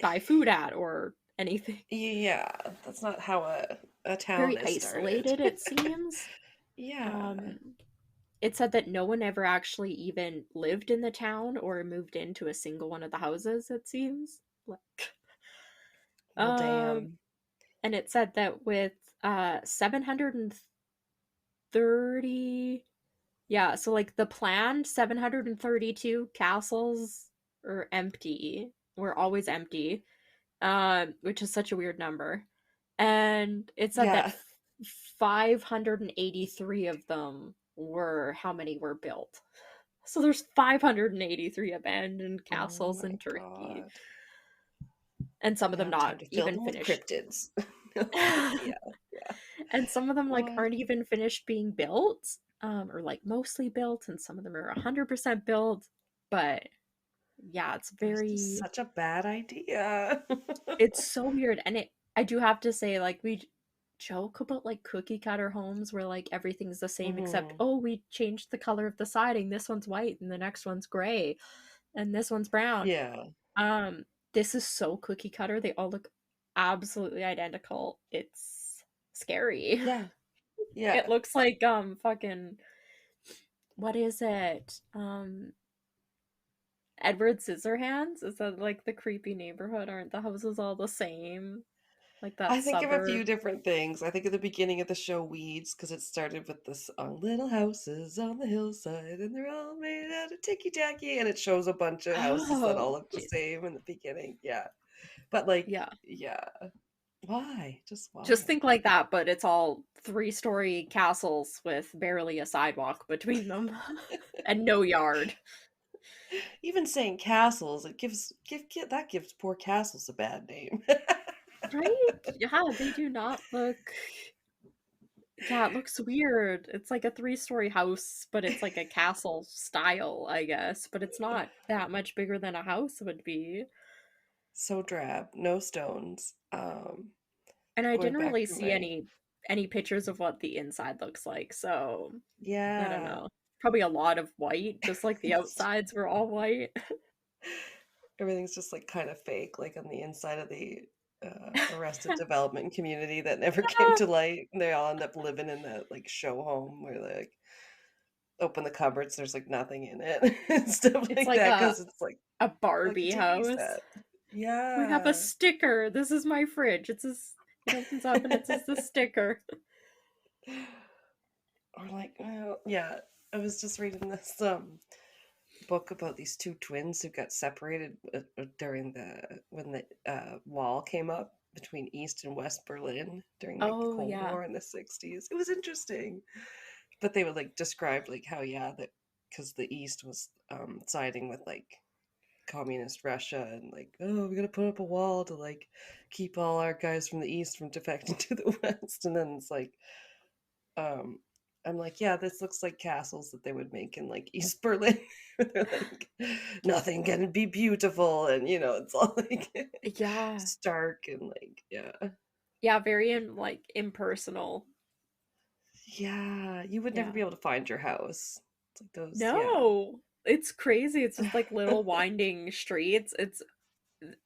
buy food at or anything. Yeah. That's not how a town Very is started. isolated, it seems. Yeah. Um, it said that no one ever actually even lived in the town or moved into a single one of the houses, it seems. Like, Well, um, damn. and it said that with 730, yeah, so like the planned 732 castles are empty, were always empty, which is such a weird number. And it said that Yeah. 583 of them were how many were built. So there's 583 abandoned Oh castles my in Turkey, god. and some of them Now not time to fill even them with finished. cryptids. Yeah, yeah. And some of them like What? aren't even finished being built, or like mostly built, and some of them are 100% built. But yeah, That's just such a bad idea. it's so weird. And I do have to say, like, we joke about like cookie cutter homes where like everything's the same except, Hmm. oh, we changed the color of the siding, this one's white and the next one's gray and this one's brown. Yeah. um this is so cookie cutter, they all look absolutely identical. It's scary. Yeah. It Yeah. looks like fucking, what is it, Edward Scissorhands. Is that like the creepy neighborhood? Aren't the houses all the same, like that I think of a suburb? few different things. I think of the beginning of the show Weeds because it started with the song "Little Houses on the Hillside" and they're all made out of ticky tacky, and it shows a bunch of houses that all Oh, look the same in the beginning. Yeah, but like, yeah. yeah, why? Just Just why? think like that, but it's all three-story castles with barely a sidewalk between them and no yard. Even saying castles, it that gives poor castles a bad name. Right? Yeah, they do not look. Yeah, it looks weird. It's like a three-story house, but it's like a castle style, I guess. But it's not that much bigger than a house would be. So drab, no stones. And I Going didn't back really to see my any pictures of what the inside looks like, so I don't yeah. know. Probably a lot of white, just like the outsides were all white. Everything's just like kind of fake, like on the inside of the Arrested Development community that never came to light. And they all end up living in that like show home where they like open the cupboards, there's like nothing in it and stuff It's like like that because it's a like a Barbie TV house. set. We have a Yeah. sticker. This is my fridge. It opens up and it says the sticker. Or like, well, yeah. I was just reading this book about these two twins who got separated during the when the wall came up between East and West Berlin during like the Oh Cold yeah. War in the 60s. It was interesting. But they would like describe like how yeah that because the East was siding with like communist Russia and like oh we gotta put up a wall to like keep all our guys from the East from defecting to the West and then it's like um I'm like, yeah, this looks like castles that they would make in like East Berlin. They're like, nothing can be beautiful, and you know, it's all like Yeah. stark and like, yeah, Yeah, very like impersonal. yeah. You would never Yeah. be able to find your house. It's like those, yeah. No. It's crazy. It's just like little winding streets. It's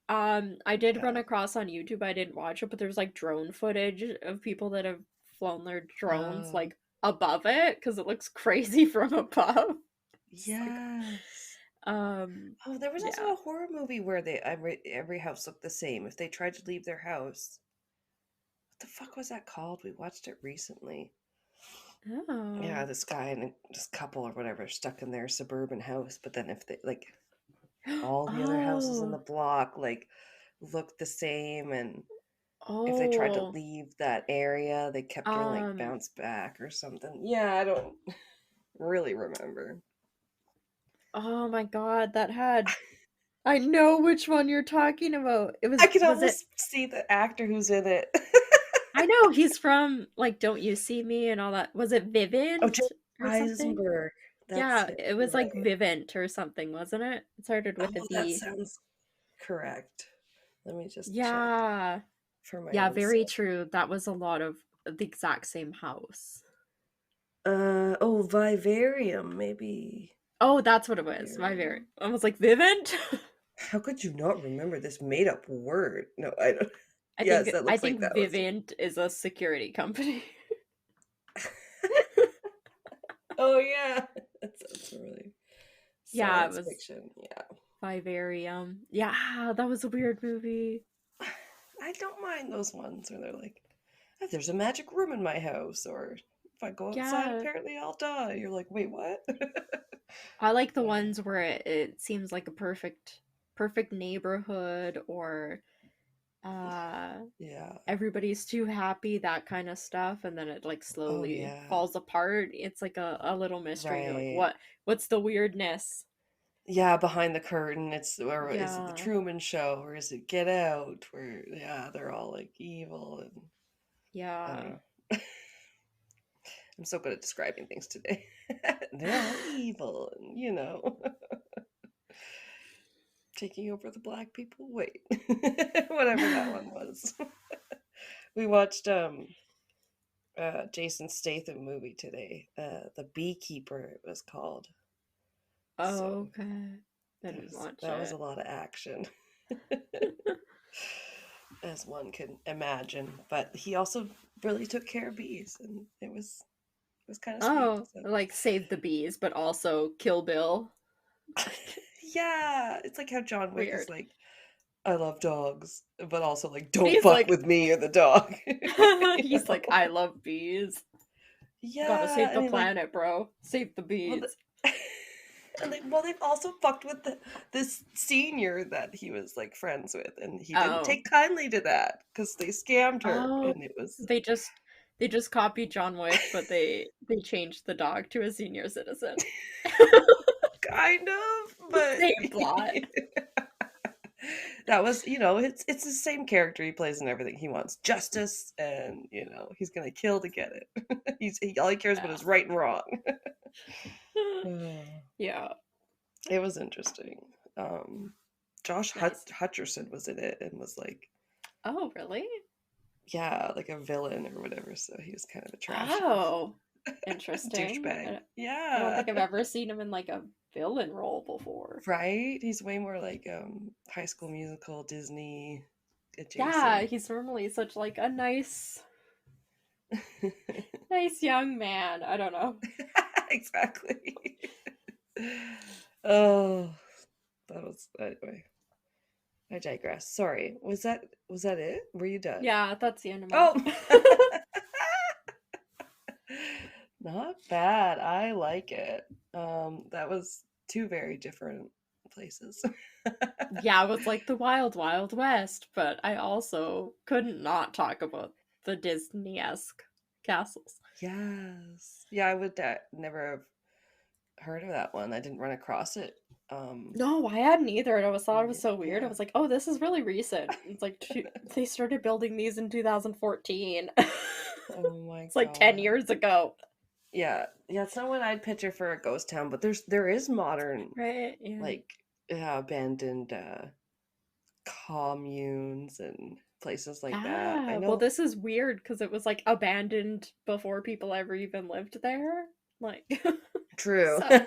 I did run Yeah. across on YouTube. I didn't watch it, but there's like drone footage of people that have flown their drones Uh, like above it because it looks crazy from above. Just like yes. um Oh, there was yeah. also a horror movie where they every house looked the same if they tried to leave their house. What the fuck was that called? We watched it recently. Yeah, Oh. this guy and this couple or whatever are stuck in their suburban house, but then if they like all the other houses in the Oh. block like looked the same and if they tried to Oh. leave that area, they kept getting like Um bounced back or something. Yeah, I don't really remember. oh my God, that had, I know which one you're talking about. I can Was it, almost see the actor who's in it. I know he's from like Don't You See Me and all that. Was it Oh, Jim Vivint or something? Eisenberg. That's Yeah, it, it was like right. Vivint or something, wasn't it? It started with a Oh, that V. sounds correct. Let me just check Yeah. for my Yeah, own very self. true. That was a lot of the exact same house. Oh, Vivarium, maybe. Oh, that's what it was. My very. Vivarium. I was like, Vivint? How could you not remember this made up word? No, I don't. I think Yes, that I looks like think that was. Vivint is a security company. Oh yeah, that's really Yeah, it science was fiction. Yeah, Vivarium. Yeah, that was a weird movie. I don't mind those ones where they're like, "Oh, there's a magic room in my house," or if I go outside, Yeah, apparently I'll die. You're like, wait, what? I like the Uh, ones where it seems like a perfect neighborhood, or uh yeah. everybody's too happy, that kind of stuff, and then it like Oh slowly yeah. falls apart. It's like a little mystery. You're like, Right. what's the weirdness? Yeah, behind the curtain, it's or is it the Yeah. Truman Show or is it Get Out? Where yeah, they're all like evil and I don't Yeah. know. I'm so good at describing things today. They're all evil and taking over the black people. Wait. Whatever that one was. We watched Jason Statham movie today. The Beekeeper it was called. So Okay. I didn't watch that was a it. lot of action. As one can imagine. But he also really took care of bees, and it was kind of sweet. Oh, So like Save the Bees, but also Kill Bill. Like, yeah, it's like how John Wick is weird. like, I love dogs, but also like, don't He's fuck like, with me or the dog. You he's like, know? I love bees. Gotta Yeah, save and the he like, planet, bro. Save the well, bees. and they've also fucked with this senior that he was like friends with, and he didn't Oh. take kindly to that because they scammed her, Oh, and it was they just they just copied John Wick, but they changed the dog to a senior citizen. kind of, but Same plot. that was it's the same character he plays in everything. He wants justice, and he's gonna kill to get it. All he cares about Yeah. is right and wrong. Uh, Yeah. it was interesting. um Josh Nice. Hutcherson was in it and was like, Oh, really? yeah, like a villain or whatever, so he was kind of a trash Oh, interesting. douchebag. I don't Yeah. think I've ever seen him in like a villain role before. Right, he's way more like High School Musical, Disney Yeah, adjacent. he's normally such like a nice young man. I don't know. Exactly. Oh, that was anyway. I digress. Sorry. Was that it? Were you done? Yeah, that's the end of mine. Oh, not bad. I like it. That was two very different places. Yeah, it was like the Wild Wild West, but I also couldn't not talk about the Disney-esque castles. Yes. Yeah, I would never have heard of that one. I didn't run across it. No, I hadn't either, and I was thought it was Yeah, so weird. I yeah. was like, "Oh, this is really recent." It's like they started building these in 2014. Oh my It's like 10 God. years ago. Yeah. Yeah, it's not what I'd picture for a ghost town, but there is modern Right? Yeah. like abandoned communes and places like that. I Yeah. Well, know. this is weird because it was like abandoned before people ever even lived there. Like, True. so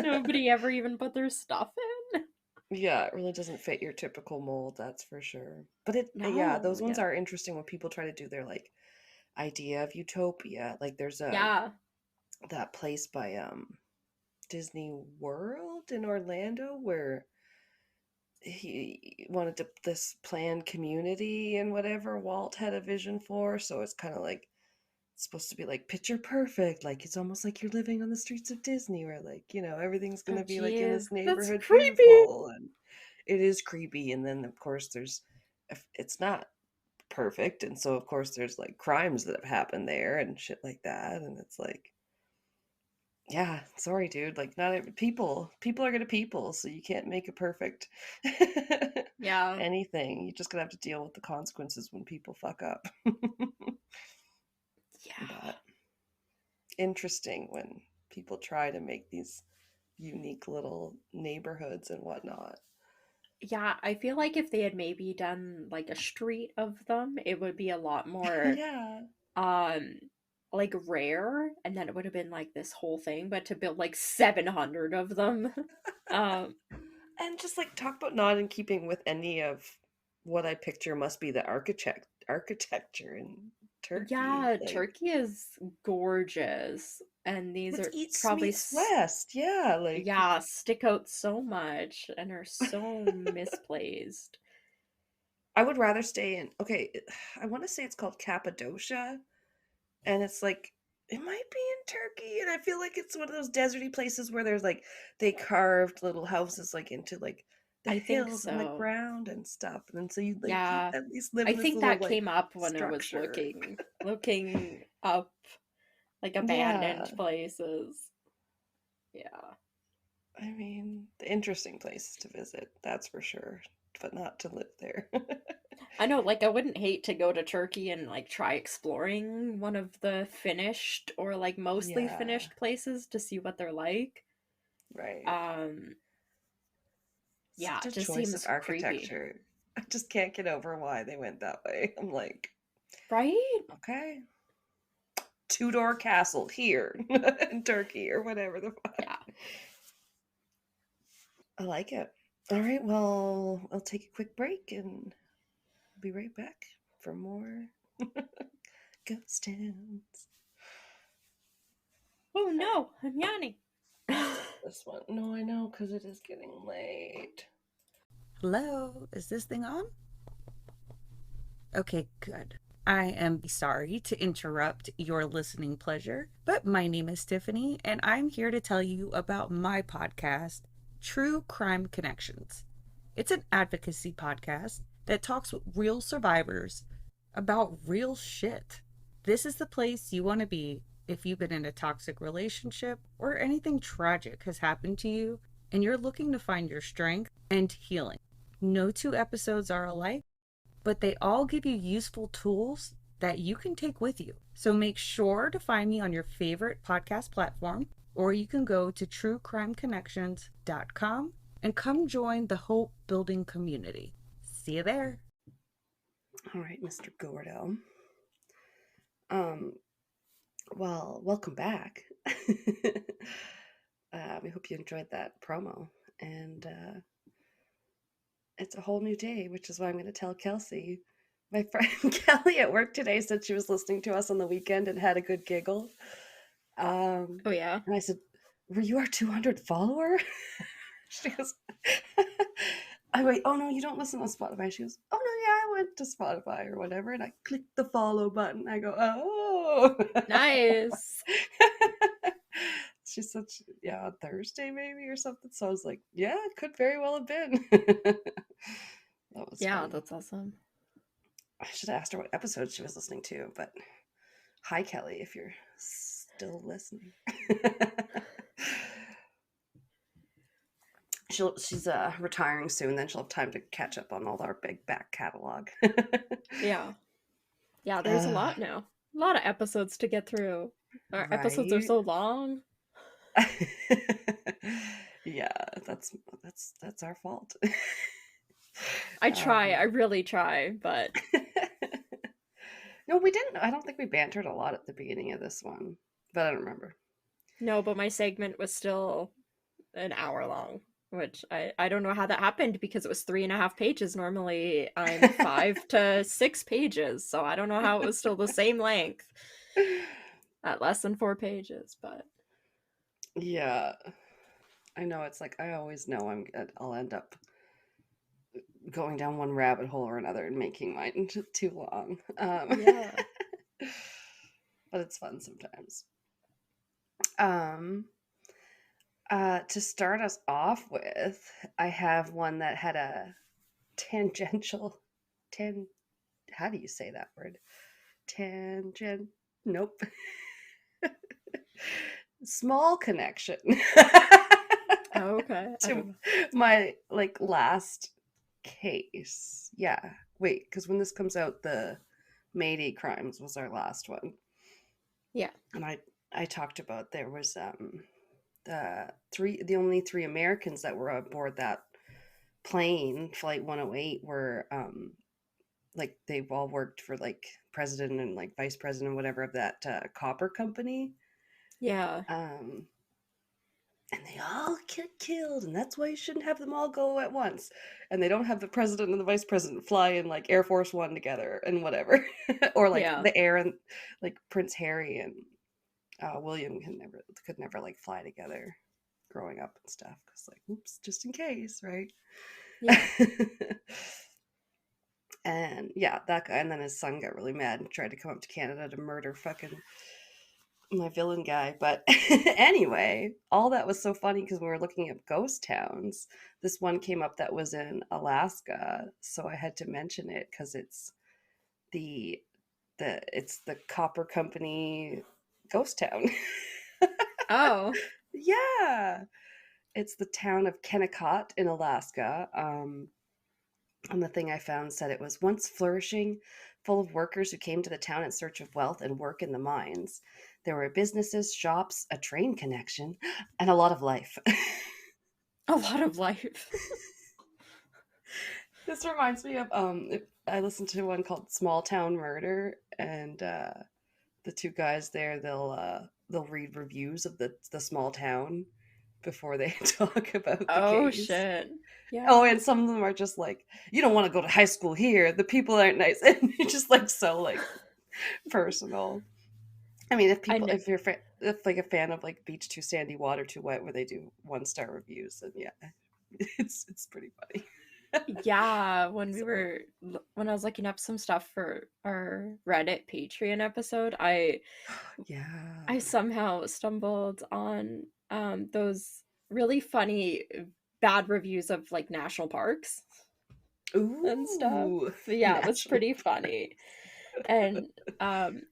nobody ever even put their stuff in. Yeah, it really doesn't fit your typical mold, that's for sure. But yeah, No, those ones yeah. are interesting when people try to do their like idea of utopia. Like there's Yeah. that place by Disney World in Orlando where he wanted to this planned community and whatever Walt had a vision for. So it's kind of like it's supposed to be like picture perfect. Like it's almost like you're living on the streets of Disney where like, everything's Oh, gonna be like in jeez. this That's neighborhood creepy. beautiful and it is creepy. And then of course there's if it's not perfect. And so of course there's like crimes that have happened there and shit like that. And it's like yeah, sorry, dude. Like, not people are gonna people, so you can't make it perfect. Yeah. Anything. You're just gonna have to deal with the consequences when people fuck up. Yeah. But interesting when people try to make these unique little neighborhoods and whatnot. Yeah, I feel like if they had maybe done like a street of them, it would be a lot more Yeah. um like rare, and then it would have been like this whole thing, but to build like 700 of them. Um And just like talk about not in keeping with any of what I picture must be the architecture in Turkey. yeah, Like Turkey is gorgeous. and these It's are East probably meets West. Yeah, like yeah, stick out so much and are so misplaced. I would rather stay in. Okay, I want to say it's called Cappadocia, and it's like it might be in Turkey, and I feel like it's one of those deserty places where there's like they carved little houses like into like the I think hills and the so. ground and stuff, and then so you Yeah. at least live I in this think little that like came up when I was structure. looking up like abandoned Yeah, places. Yeah. I mean, the interesting places to visit, that's for sure, but not to live there. I know, like I wouldn't hate to go to Turkey and like try exploring one of the finished or like mostly Yeah, finished places to see what they're like. right. Um, yeah, Such it a just choice of seems creepy. architecture. I just can't get over why they went that way. I'm like, Right? okay, two-door castle here in Turkey or whatever the fuck. Yeah. I like it. All right, well, I'll take a quick break and be right back for more ghost towns. Oh no, I'm yawning. This one. No, I know, because it is getting late. Hello, is this thing on? Okay, good. I am sorry to interrupt your listening pleasure, but my name is Tiffany, and I'm here to tell you about my podcast, True Crime Connections. It's an advocacy podcast that talks with real survivors about real shit. This is the place you want to be if you've been in a toxic relationship or anything tragic has happened to you and you're looking to find your strength and healing. No two episodes are alike, but they all give you useful tools that you can take with you. So make sure to find me on your favorite podcast platform, or you can go to truecrimeconnections.com and come join the hope building community. See you there. All right, Mr. Gordo. Um, well, welcome back. We hope you enjoyed that promo. And it's a whole new day, which is why I'm going to tell Kelsey. My friend Kelly at work today said she was listening to us on the weekend and had a good giggle. Oh yeah. And I said, "Were you our 200 follower?" She goes, I wait, oh no, you don't listen on Spotify. She goes, oh no, yeah, I went to Spotify or whatever, and I clicked the follow button. I go, oh. Nice. She said, yeah, on Thursday maybe or something. So I was like, yeah, it could very well have been. That was Yeah, fun. that's awesome. I should have asked her what episode she was listening to, but hi, Kelly, if you're still listening. She's retiring soon, then she'll have time to catch up on all our big back catalog. Yeah. Yeah, there's a uh, lot now. A lot of episodes to get through. Our episodes are right. so long. Yeah, that's our fault. I try, I um, really try, but no, we didn't. I don't think we bantered a lot at the beginning of this one, but I don't remember. no, but my segment was still an hour long, which I don't know how that happened because it was 3.5 pages. Normally I'm 5 to 6 pages, so I don't know how it was still the same length at less than 4 pages, but Yeah, I know. It's like I always know I'll end up going down one rabbit hole or another and making mine too long. yeah. But it's fun sometimes. Um, to start us off with, I have one that had a tangential, tan. How do you say that word? Tangent. Nope. Small connection Okay, I don't to know. my like last case. Yeah. Wait, because when this comes out, the Mayday crimes was our last one, Yeah. and I talked about there was the only three Americans that were aboard that plane, Flight 108, were like they've all worked for like president and like vice president, whatever, of that copper company. Yeah. Um, and they all get killed, and that's why you shouldn't have them all go at once. And they don't have the president and the vice president fly in like Air Force One together and whatever, or like Yeah. the air and like Prince Harry and William could never like fly together growing up and stuff because like oops, just in case, right? Yeah. And yeah, that guy, and then his son got really mad and tried to come up to Canada to murder fucking my villain guy. But anyway, all that was so funny because we were looking at ghost towns. This one came up that was in Alaska, so I had to mention it because the it's the Copper Company ghost town. Oh. Yeah, it's the town of Kennecott in Alaska. And the thing I found said it was once flourishing, full of workers who came to the town in search of wealth and work in the mines. There were businesses, shops, a train connection, and a lot of life. A lot of life. This reminds me of I listened to one called Small Town Murder, and the two guys there they'll read reviews of the small town before they talk about the Oh case. shit. Yeah. Oh, and some of them are just like, you don't want to go to high school here. The people aren't nice, and it's just like so like personal. I mean, I know. if you're if like a fan of like Beach Too Sandy, Water Too Wet, where they do 1-star reviews, then yeah, it's pretty funny. Yeah, So, when I was looking up some stuff for our Reddit Patreon episode, I yeah. somehow stumbled on those really funny bad reviews of like national parks and stuff. Ooh, Yeah, it was national pretty park. funny. And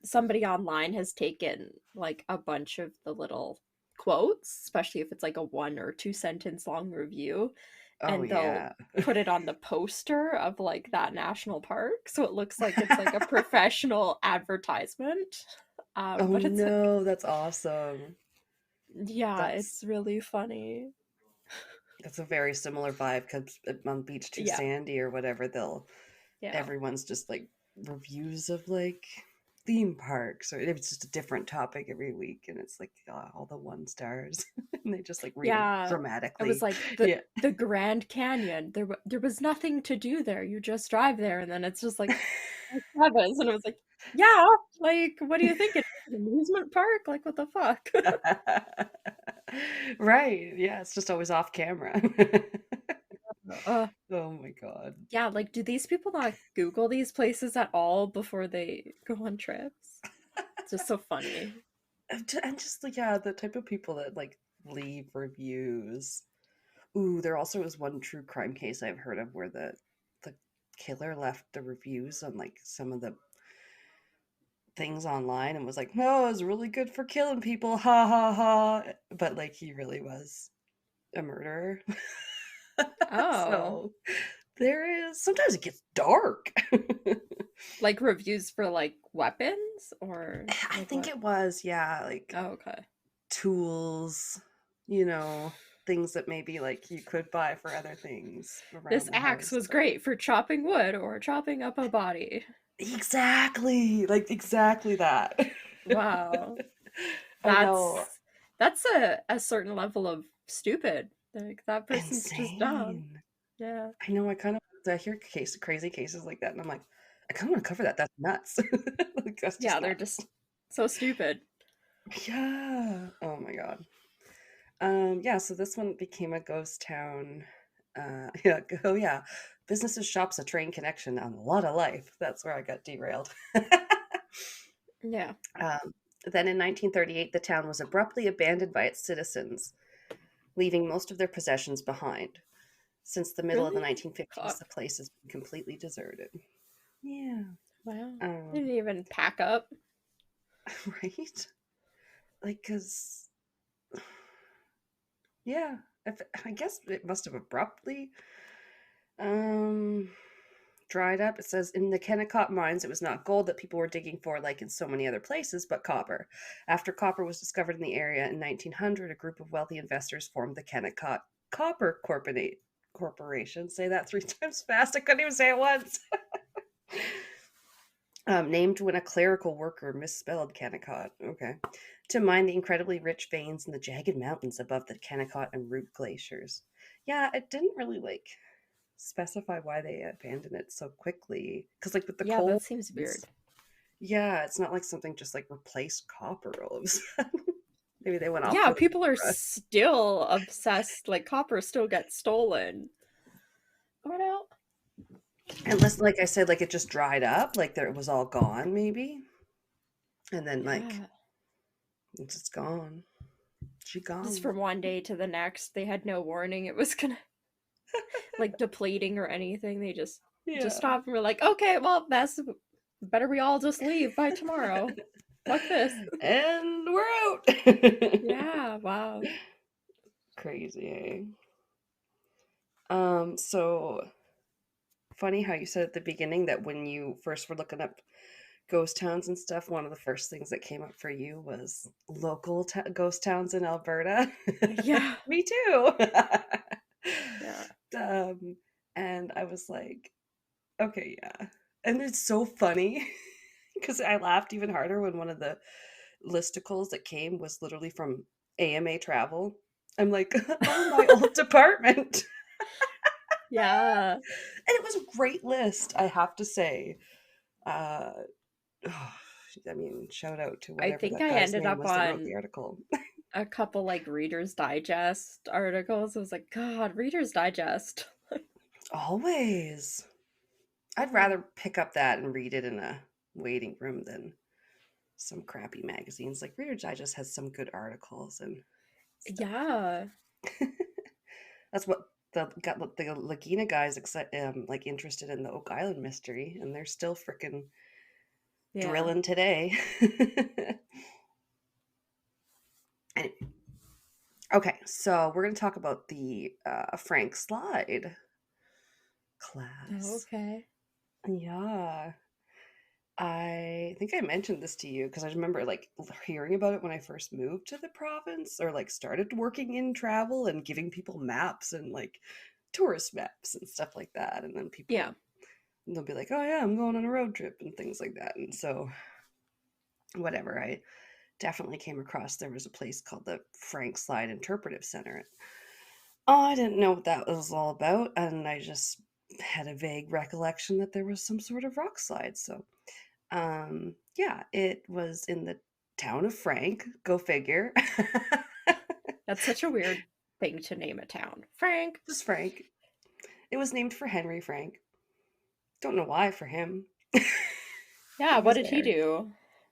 somebody online has taken like a bunch of the little quotes, especially if it's like a 1 or 2 sentence long review, Oh and they'll yeah. put it on the poster of like that national park, so it looks like it's like a professional advertisement. Oh But it's like, no, that's awesome. yeah, That's it's really funny. that's a very similar vibe because on Beach Too Yeah, Sandy or whatever, yeah, everyone's just like reviews of like theme parks, or it's just a different topic every week, and it's like all the 1-stars, and they just like read them yeah. It was dramatically. like Yeah. the Grand Canyon. There was nothing to do there. You just drive there, and then it's just like Travis, and it was like, yeah, like what do you think? It's an amusement park? Like what the fuck? Right. Yeah, it's just always off camera. uh, Oh my god. yeah, like do these people not Google these places at all before they go on trips? It's just so funny. And just like yeah, the type of people that like leave reviews. Ooh, there also was one true crime case I've heard of where the killer left the reviews on like some of the things online and was like, "No, it was really good for killing people, ha ha ha." But like he really was a murderer. Oh, So there is sometimes it gets dark. like reviews for like weapons or I like think what? it was, yeah, like Oh, okay. tools, you know, things that maybe like you could buy for other things This around the axe house. was great for chopping wood or chopping up a body. Exactly, like exactly that. Wow. I know. That's a certain level of stupid. Like that person's just dumb. Insane. Yeah. I know. I hear crazy cases like that, and I'm like, I kind of want to cover that. That's nuts. Like, that's Yeah, just they're nuts. just so stupid. Yeah. Oh my god. Yeah. So this one became a ghost town. Yeah. Oh yeah. Businesses, shops, a train connection, and a lot of life. That's where I got derailed. Yeah. Then in 1938, the town was abruptly abandoned by its citizens, leaving most of their possessions behind. Since the middle of the Really? 1950s, God. the place has been completely deserted. Yeah. Wow. They Um, didn't even pack up. right? Like, because, yeah, I guess it must have abruptly um, dried up. It says in the Kennecott mines, it was not gold that people were digging for, like in so many other places, but copper. After copper was discovered in the area in 1900, a group of wealthy investors formed the Kennecott Copper Corporation. Say that 3 times fast. I couldn't even say it once. Named when a clerical worker misspelled Kennecott. Okay. To mine the incredibly rich veins in the jagged mountains above the Kennecott and Root glaciers. Yeah, it didn't really like specify why they abandoned it so quickly. Because like with the Yeah, that coal seems mines, weird. Yeah, it's not like something just like replaced copper all of a sudden. Maybe they went off Yeah, for the people are cobra. still obsessed. Like copper still gets stolen. What else? Unless, like I said, like it just dried up, like there it was all gone, maybe. And then like Yeah. it's just gone. She Just gone. from one day to the next, they had no warning it was gonna like depleting or anything. They just Yeah. stopped and were like, okay, well, that's better we all just leave by tomorrow. Fuck this. And we're out. Yeah, wow. Crazy, eh? So funny how you said at the beginning that when you first were looking up ghost towns and stuff, one of the first things that came up for you was local ghost towns in Alberta. Yeah. Me too. Yeah. um, and I was like, okay, yeah. And it's so funny because I laughed even harder when one of the listicles that came was literally from AMA Travel. I'm like, oh, my old department. Yeah. And it was a great list, I have to say. Uh, I mean, shout out to I whatever think that I guy's ended name up was that wrote the on article. a couple like Reader's Digest articles. I was like, God, Reader's Digest. Always. I'd rather pick up that and read it in a waiting room than some crappy magazines. Like Reader's Digest has some good articles and stuff. Yeah. That's what the Laguna guys like interested in the Oak Island mystery, and they're still freaking Yeah. drilling today. Anyway, okay, so we're going to talk about the Frank Slide Oh, class. okay. Yeah. I think I mentioned this to you because I remember like hearing about it when I first moved to the province or like started working in travel and giving people maps and like tourist maps and stuff like that. And then Yeah. people, they'll be like, oh yeah, I'm going on a road trip and things like that. And so, whatever, I definitely came across there was a place called the Frank Slide Interpretive Center. Oh, I didn't know what that was all about. And I just had a vague recollection that there was some sort of rock slide. So, yeah, it was in the town of Frank. Go figure. That's such a weird thing to name a town. Frank. Just Frank. It was named for Henry Frank. Don't know why for him. Yeah, He what was did he there. do?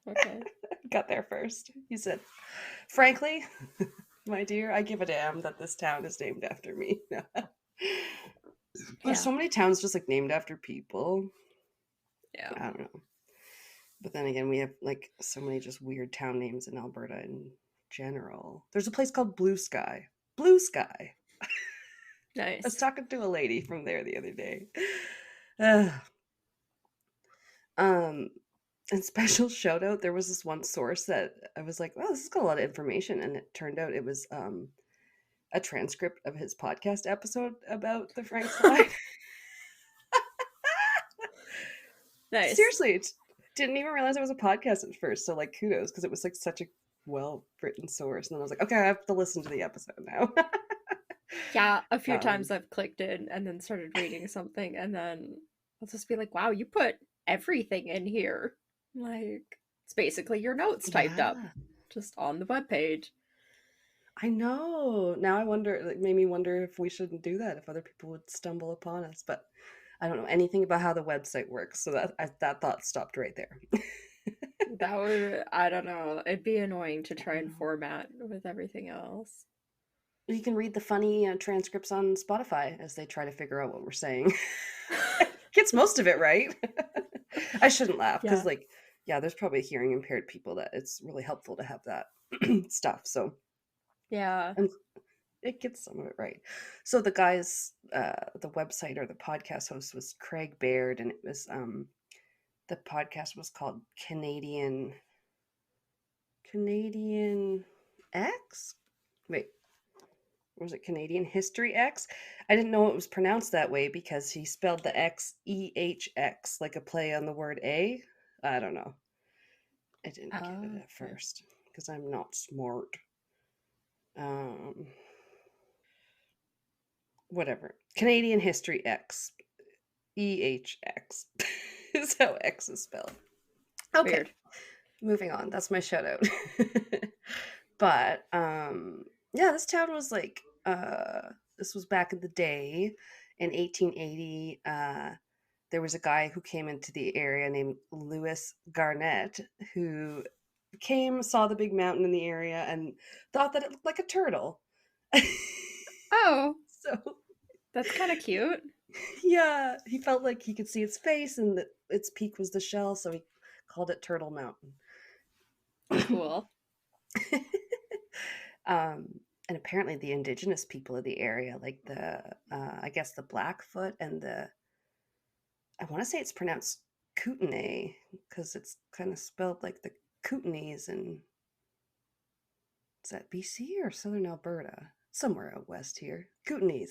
Okay. Got there first. He said, frankly, my dear, I give a damn that this town is named after me. There's Yeah. so many towns just like named after people. Yeah. I don't know. But then again, we have like so many just weird town names in Alberta in general. There's a place called Blue Sky. Blue Sky. I was Nice. talking to a lady from there the other day. Ugh. Um, and special shout out, there was this one source that I was like, wow, this has got a lot of information. And it turned out it was a transcript of his podcast episode about the Frank Slide. Nice. Seriously, didn't even realize it was a podcast at first. So like kudos, because it was like such a well written source. And then I was like, okay, I have to listen to the episode now. Yeah, a few Um, times I've clicked in and then started reading something, and then I'll just be like, wow, you put everything in here. Like, it's basically your notes typed up yeah, just on the webpage. I know. Now I wonder, like, made me wonder if we shouldn't do that, if other people would stumble upon us. But I don't know anything about how the website works, so that thought stopped right there. That would, I don't know, it'd be annoying to try I and know. format with everything else. You can read the funny transcripts on Spotify as they try to figure out what we're saying. Gets most of it right. I shouldn't laugh because, Yeah. like, yeah, there's probably hearing impaired people that it's really helpful to have that stuff. So, Yeah. and it gets some of it right. So the guy's, the website or the podcast host was Craig Baird, and it was the podcast was called Canadian X. Wait, was it Canadian History X? I didn't know it was pronounced that way because he spelled the X EHX like a play on the word A. I don't know. I didn't get it Oh, at okay. first because I'm not smart. Um, whatever. Canadian History X. EHX is how X is spelled. Okay, Weird. moving on. That's my shout out. But yeah, this town was like this was back in the day in 1880. There was a guy who came into the area named Lewis Garnett who came, saw the big mountain in the area, and thought that it looked like a turtle. Oh, So that's kind of cute. yeah, he felt like he could see its face and that its peak was the shell, so he called it Turtle Mountain. Cool. And apparently the indigenous people of the area, like the I guess the Blackfoot and the, I want to say it's pronounced Kootenai because it's kind of spelled like the Kootenays, and is that BC or Southern Alberta? Somewhere out west here. Kootenays.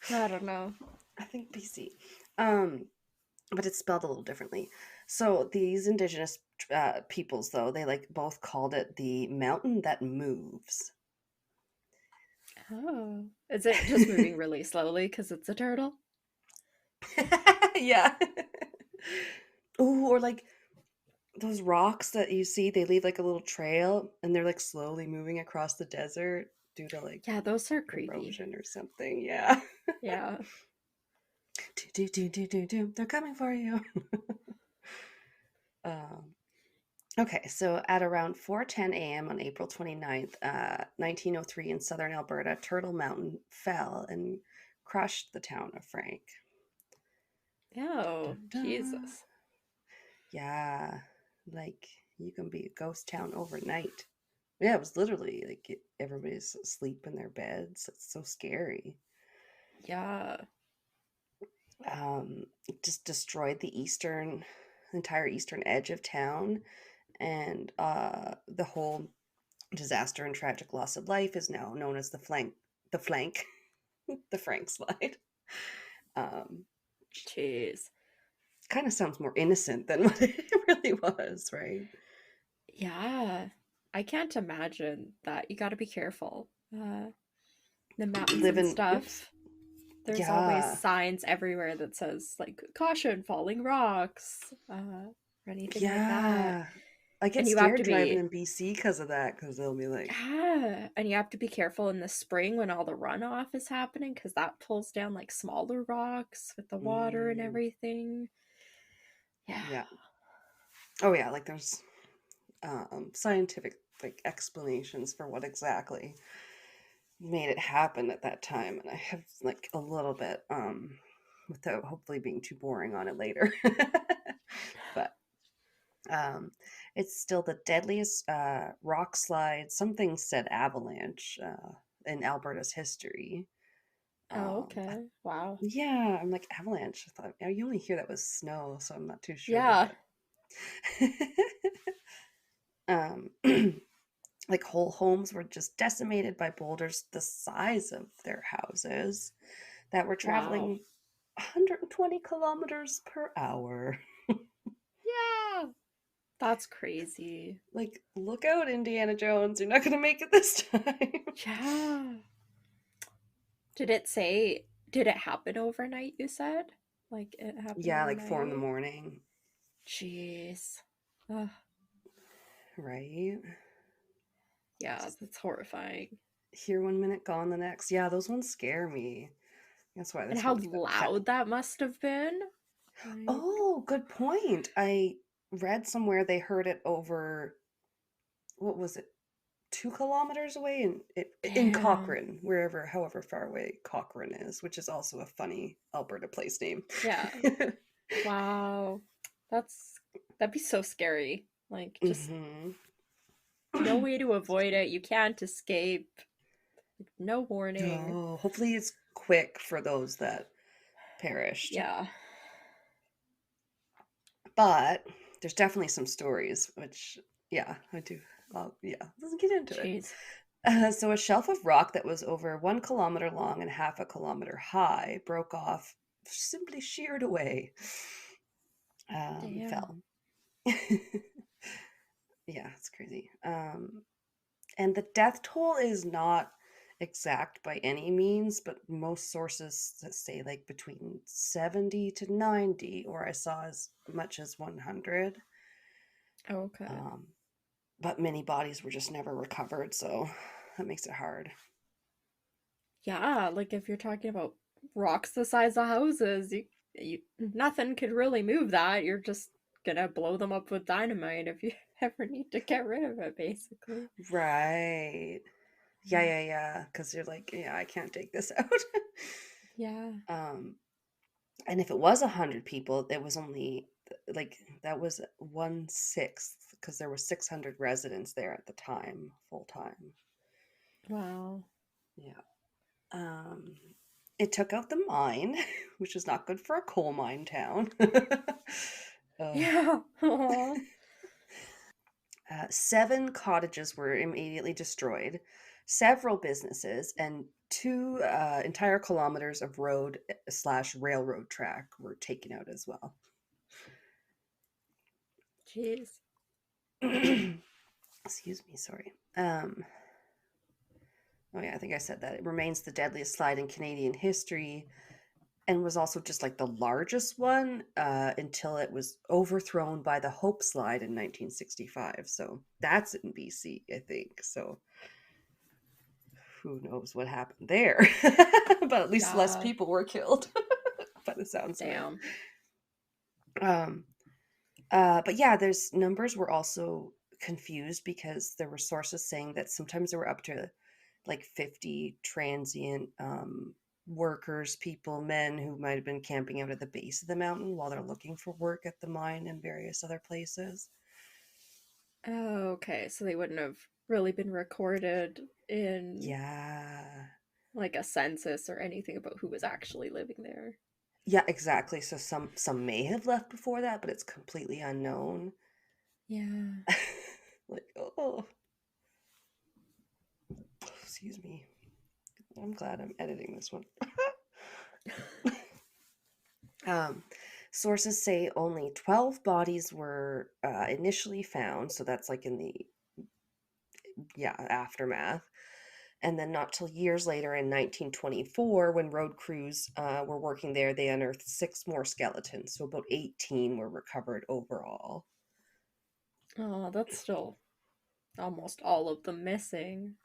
I don't know. I think BC. But it's spelled a little differently. So these indigenous peoples, though, they like both called it the mountain that moves. Oh, is it just moving really slowly because it's a turtle? Yeah. Ooh, or like those rocks that you see, they leave like a little trail and they're like slowly moving across the desert due to like Yeah, those are creepy. erosion or something. Yeah. Yeah. They're coming for you. um, okay, so at around 4:10 a.m. on April 29th, 1903 in southern Alberta, Turtle Mountain fell and crushed the town of Frank. Oh, Dun, dun. Jesus. Yeah, like you can be a ghost town overnight. Yeah, it was literally like everybody's asleep in their beds. It's so scary. Yeah. It just destroyed the entire eastern edge of town, and the whole disaster and tragic loss of life is now known as the flank, the Frank slide. Um, Jeez. Kind of sounds more innocent than what it really was, right? Yeah. I can't imagine that. You got to be careful. The mountains and Living, oops, stuff. There's always yeah, signs everywhere that says like caution, falling rocks, or anything like that. yeah. I get And you have scared to driving be in BC because of that, because they'll be like, yeah, and you have to be careful in the spring when all the runoff is happening because that pulls down like smaller rocks with the water and mm, everything. Yeah. yeah. Oh yeah, like there's scientific like explanations for what exactly made it happen at that time, and I have like a little bit without hopefully being too boring on it later. But um it's still the deadliest rock slide, something said avalanche, in Alberta's history. Oh, um I- okay. Wow. yeah, I'm like, avalanche, I thought, you only hear that with snow, so I'm not too sure, Yeah. but um like whole homes were just decimated by boulders the size of their houses that were Wow. traveling 120 kilometers per hour. Yeah. That's crazy. Like, look out, Indiana Jones, you're not going to make it this time. Yeah. Did it happen overnight, you said? Like it happened Yeah, like 4 in the overnight? morning, Jeez. Ugh. right? Yeah, Just that's horrifying. here 1 minute, gone the next. Yeah, those ones scare me. That's why And this how one's got loud that must have been. Like, Oh, good point. I read somewhere they heard it over, what was it, 2 kilometers away in damn. Cochrane, however far away Cochrane is, which is also a funny Alberta place name. Yeah. Wow. That'd be so scary. Like just Hmm. no way to avoid it. You can't escape. No warning. Oh, hopefully it's quick for those that perished. Yeah. But there's definitely some stories, which, yeah, I do. Yeah, let's get into it. Jeez. So, a shelf of rock that was over 1 kilometer long and half a kilometer high broke off, simply sheared away, Damn. fell. Yeah, it's crazy. And the death toll is not exact by any means, but most sources say like between 70 to 90, or I saw as much as 100. Okay. But many bodies were just never recovered, so that makes it hard. Yeah, like if you're talking about rocks the size of houses, you nothing could really move that. You're just gonna blow them up with dynamite if you ever need to get rid of it, basically. Right. Yeah. Because you're like, yeah, I can't take this out. Yeah. And if it was 100 people, it was only like that was 1/6 because there were 600 residents there at the time, full time. Wow. Yeah. It took out the mine, which is not good for a coal mine town. Yeah. Aw. 7 cottages were immediately destroyed, several businesses, and 2 entire kilometers of road slash railroad track were taken out as well. Jeez. Excuse me, sorry. Oh yeah, I think I said that. It remains the deadliest slide in Canadian history and was also just like the largest one until it was overthrown by the Hope Slide in 1965. So that's in BC, I think. So who knows what happened there? But at least less Yeah. people were killed by the sounds of it. Damn. But yeah, there's numbers were also confused because there were sources saying that sometimes there were up to like 50 transient workers, people, men who might have been camping out at the base of the mountain while they're looking for work at the mine and various other places. Oh, okay, so they wouldn't have really been recorded in Yeah. like a census or anything about who was actually living there. Yeah, exactly. So some may have left before that, but it's completely unknown. Yeah. Like, oh, excuse me. I'm glad I'm editing this one. Sources say only 12 bodies were initially found, so that's like in the aftermath. And then not till years later in 1924, when road crews were working there, they unearthed 6 more skeletons. So about 18 were recovered overall. Oh, that's still almost all of them missing.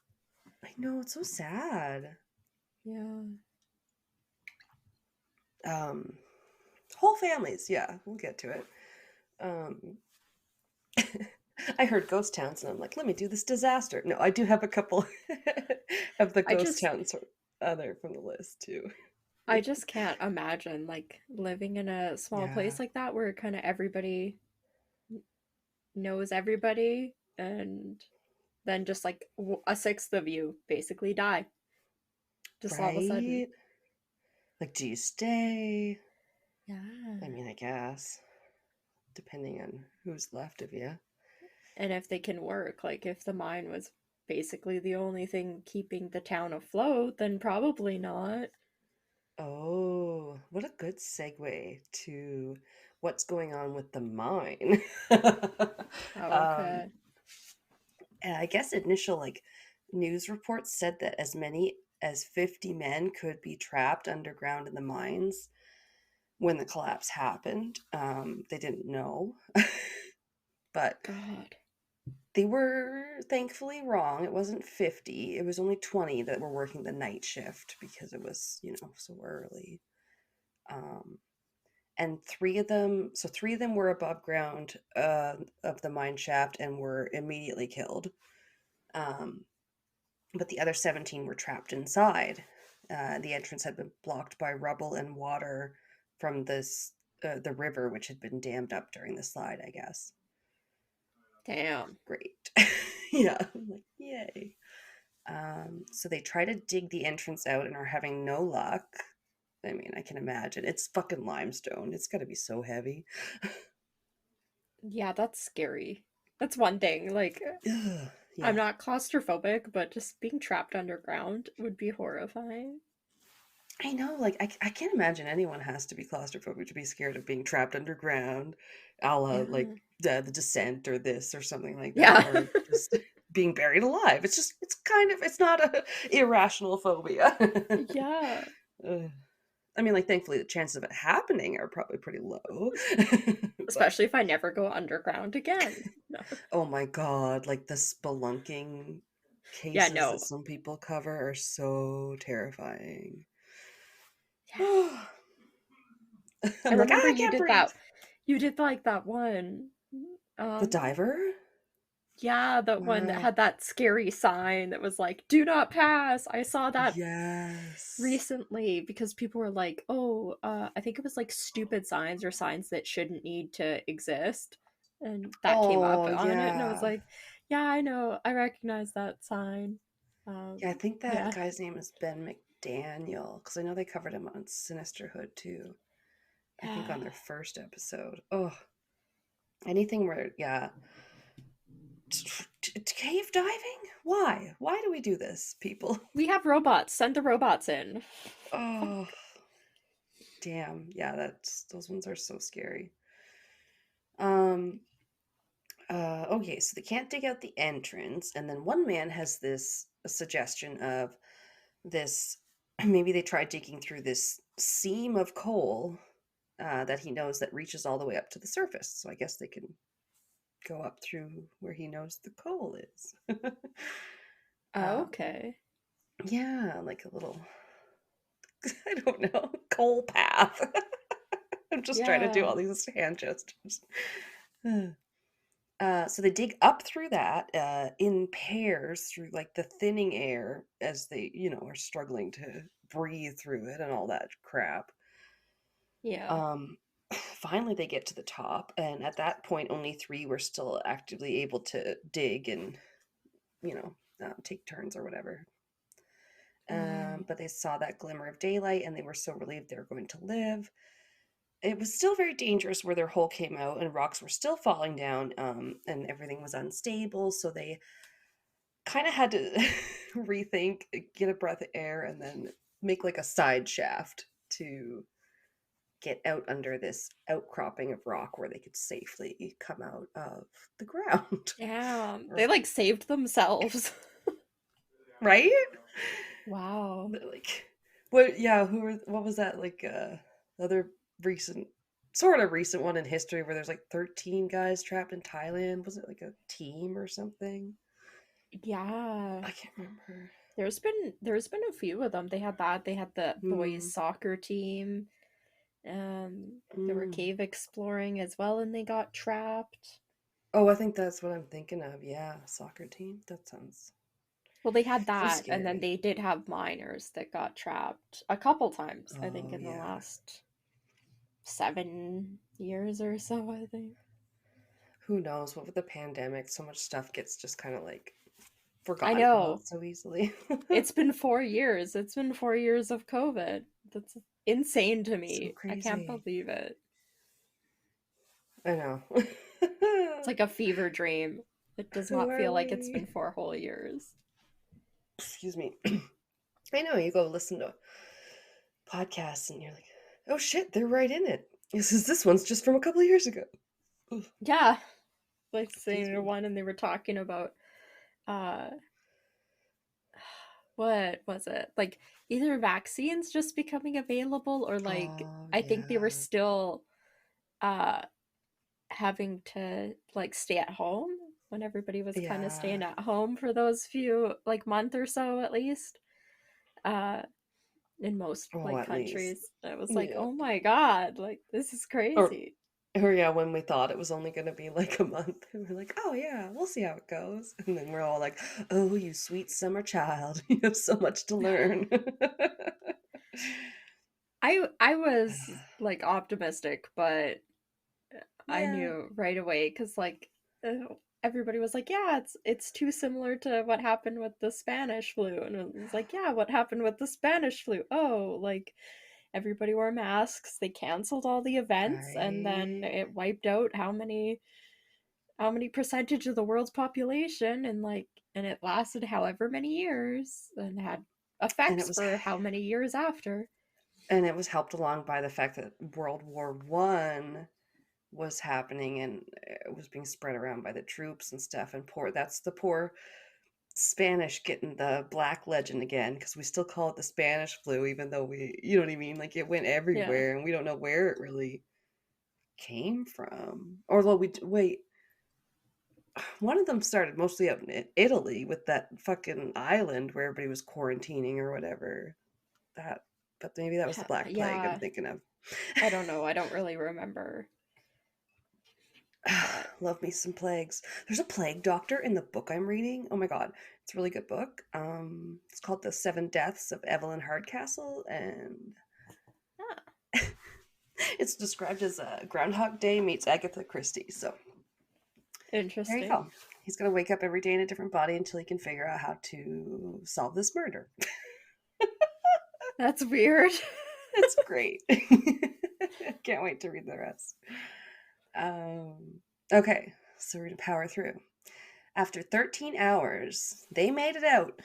I know, it's so sad. Yeah. Whole families, yeah, we'll get to it. I heard ghost towns and I'm like, let me do this disaster. No, I do have a couple of the I ghost just towns other from the list too. I just can't imagine like living in a small Yeah, place like that where kind of everybody knows everybody and then just like a sixth of you basically die just all of a sudden. right? Like, do you stay? I Yeah. mean, I guess, depending on who's left of you. And if they can work, like if the mine was basically the only thing keeping the town afloat, then probably not. Oh, what a good segue to what's going on with the mine. um, Okay. and I guess initial like news reports said that as many as 50 men could be trapped underground in the mines when the collapse happened. They didn't know, but God. they were thankfully wrong. It wasn't 50. It was only 20 that were working the night shift because it was, so early. And 3 of them were above ground of the mine shaft and were immediately killed. But the other 17 were trapped inside. The entrance had been blocked by rubble and water from the river, which had been dammed up during the slide, I guess. Damn. Great. Yeah, I'm like, yay. So they try to dig the entrance out and are having no luck. I mean, I can imagine. It's fucking limestone. It's got to be so heavy. Yeah, that's scary. That's one thing. Like, Ugh, I'm yeah. not claustrophobic, but just being trapped underground would be horrifying. I know, like, I can't imagine anyone has to be claustrophobic to be scared of being trapped underground, a la, like, Yeah. the Descent or this or something like that, Yeah. or just being buried alive. It's not a irrational phobia. Yeah. Ugh. I mean, like, thankfully, the chances of it happening are probably pretty low. But Especially if I never go underground again. No. oh my God, like the spelunking Yeah, cases that no. some people cover are so terrifying. Yeah. I I'm like, remember I you can't did breathe. that. You did like that one. The Um, diver? yeah, the one that Wow. had that scary sign that was like, "Do not pass." I saw that Yes. recently because people were like, "Oh, I think it was like stupid signs or signs that shouldn't need to exist," and that came up Oh, on it, and I was yeah. like, "Yeah, I know, I recognize that sign." Yeah, I think that Yeah, guy's name is Ben McDaniel because I know they covered him on Sinisterhood too. I think yeah. on their first episode. Oh, anything where, yeah. Cave diving? Why? Why do we do this, people? We have robots. Send the robots in. Oh, damn. Yeah, those ones are so scary. Um, okay, so they can't dig out the entrance, and then one man has this suggestion of this. Maybe they tried digging through this seam of coal that he knows that reaches all the way up to the surface. So I guess they can go up through where he knows the coal is. um, Okay. yeah, like a little, I don't know, coal path. I'm just trying to do Yeah. all these hand gestures. So they dig up through that in pairs through like the thinning air as they, are struggling to breathe through it and all that crap. Yeah. Um, finally, they get to the top, and at that point, only three were still actively able to dig and, take turns or whatever. Mm. But they saw that glimmer of daylight and they were so relieved they were going to live. It was still very dangerous where their hole came out and rocks were still falling down, and everything was unstable. So they kind of had to rethink, get a breath of air, and then make like a side shaft to get out under this outcropping of rock where they could safely come out of the ground. Damn. Or- They like saved themselves. right? Wow. But, like, what? Yeah, what was that? Like, other recent, sort of recent one in history where there's like 13 guys trapped in Thailand. Was it like a team or something? Yeah. I can't remember. There's been a few of them. They had that. They had the boys Hmm. soccer team. They were Mm. cave exploring as well, and they got trapped. Oh, I think that's what I'm thinking of. Yeah, soccer team. That sounds Well, they had so that, and then scary. they did have miners that got trapped a couple times, I think, Oh, in the yeah. last 7 years or so, I think. Who knows? What with the pandemic, so much stuff gets just kind of like I forgotten know. about so easily. It's been 4 years. It's been 4 years of COVID. That's insane to So me. I can't crazy. believe it. I know. It's like a fever dream. It does Who not are feel like it's been we? 4 whole years. Excuse me. I know, you go listen to podcasts and you're like, oh shit, they're right in it. This one's just from a couple of years ago. Ugh, Yeah, like excuse saying me. one, and they were talking about uh what was it? Like either vaccines just becoming available or like Oh I think they were yeah. still uh having to like stay at home when everybody was kind of Yeah. staying at home for those few like month or so at least. Uh in most Oh, like at least. countries. I was like, Yeah. "Oh my god, like this is Or crazy." or yeah, when we thought it was only gonna be like a month, we were like, oh yeah, we'll see how it goes. And then we're all like, oh, you sweet summer child, you have so much to learn. I was like optimistic, but I Yeah. knew right away because like everybody was like, "Yeah, it's too similar to what happened with the Spanish flu," and it was like, "Yeah, what happened with the Spanish flu?" Oh, like everybody wore masks. They canceled all the events, and then Right. it wiped out how many percentage of the world's population, and it lasted however many years and had And it effects was for how many years after. and it was helped along by the fact that World War I was happening and it was being spread around by the troops and stuff, and poor that's the poor Spanish getting the black legend again, because we still call it the Spanish flu, even though you know what I mean? Like it went Yeah. everywhere and we don't know where it really came from. Although wait, one of them started mostly up in Italy with that fucking island where everybody was quarantining or whatever. But maybe that was the Black Plague I'm Yeah. thinking of. I don't know. I don't really remember. But Love me some plagues. There's a plague doctor in the book I'm reading. Oh my god, it's a really good book. It's called The Seven Deaths of Evelyn Hardcastle, and it's described as a Groundhog Day meets Agatha Christie. So there you interesting. go. He's gonna wake up every day in a different body until he can figure out how to solve this murder. That's weird. It's great. Can't wait to read the rest. Okay, so we're gonna power through. After 13 hours, they made it out.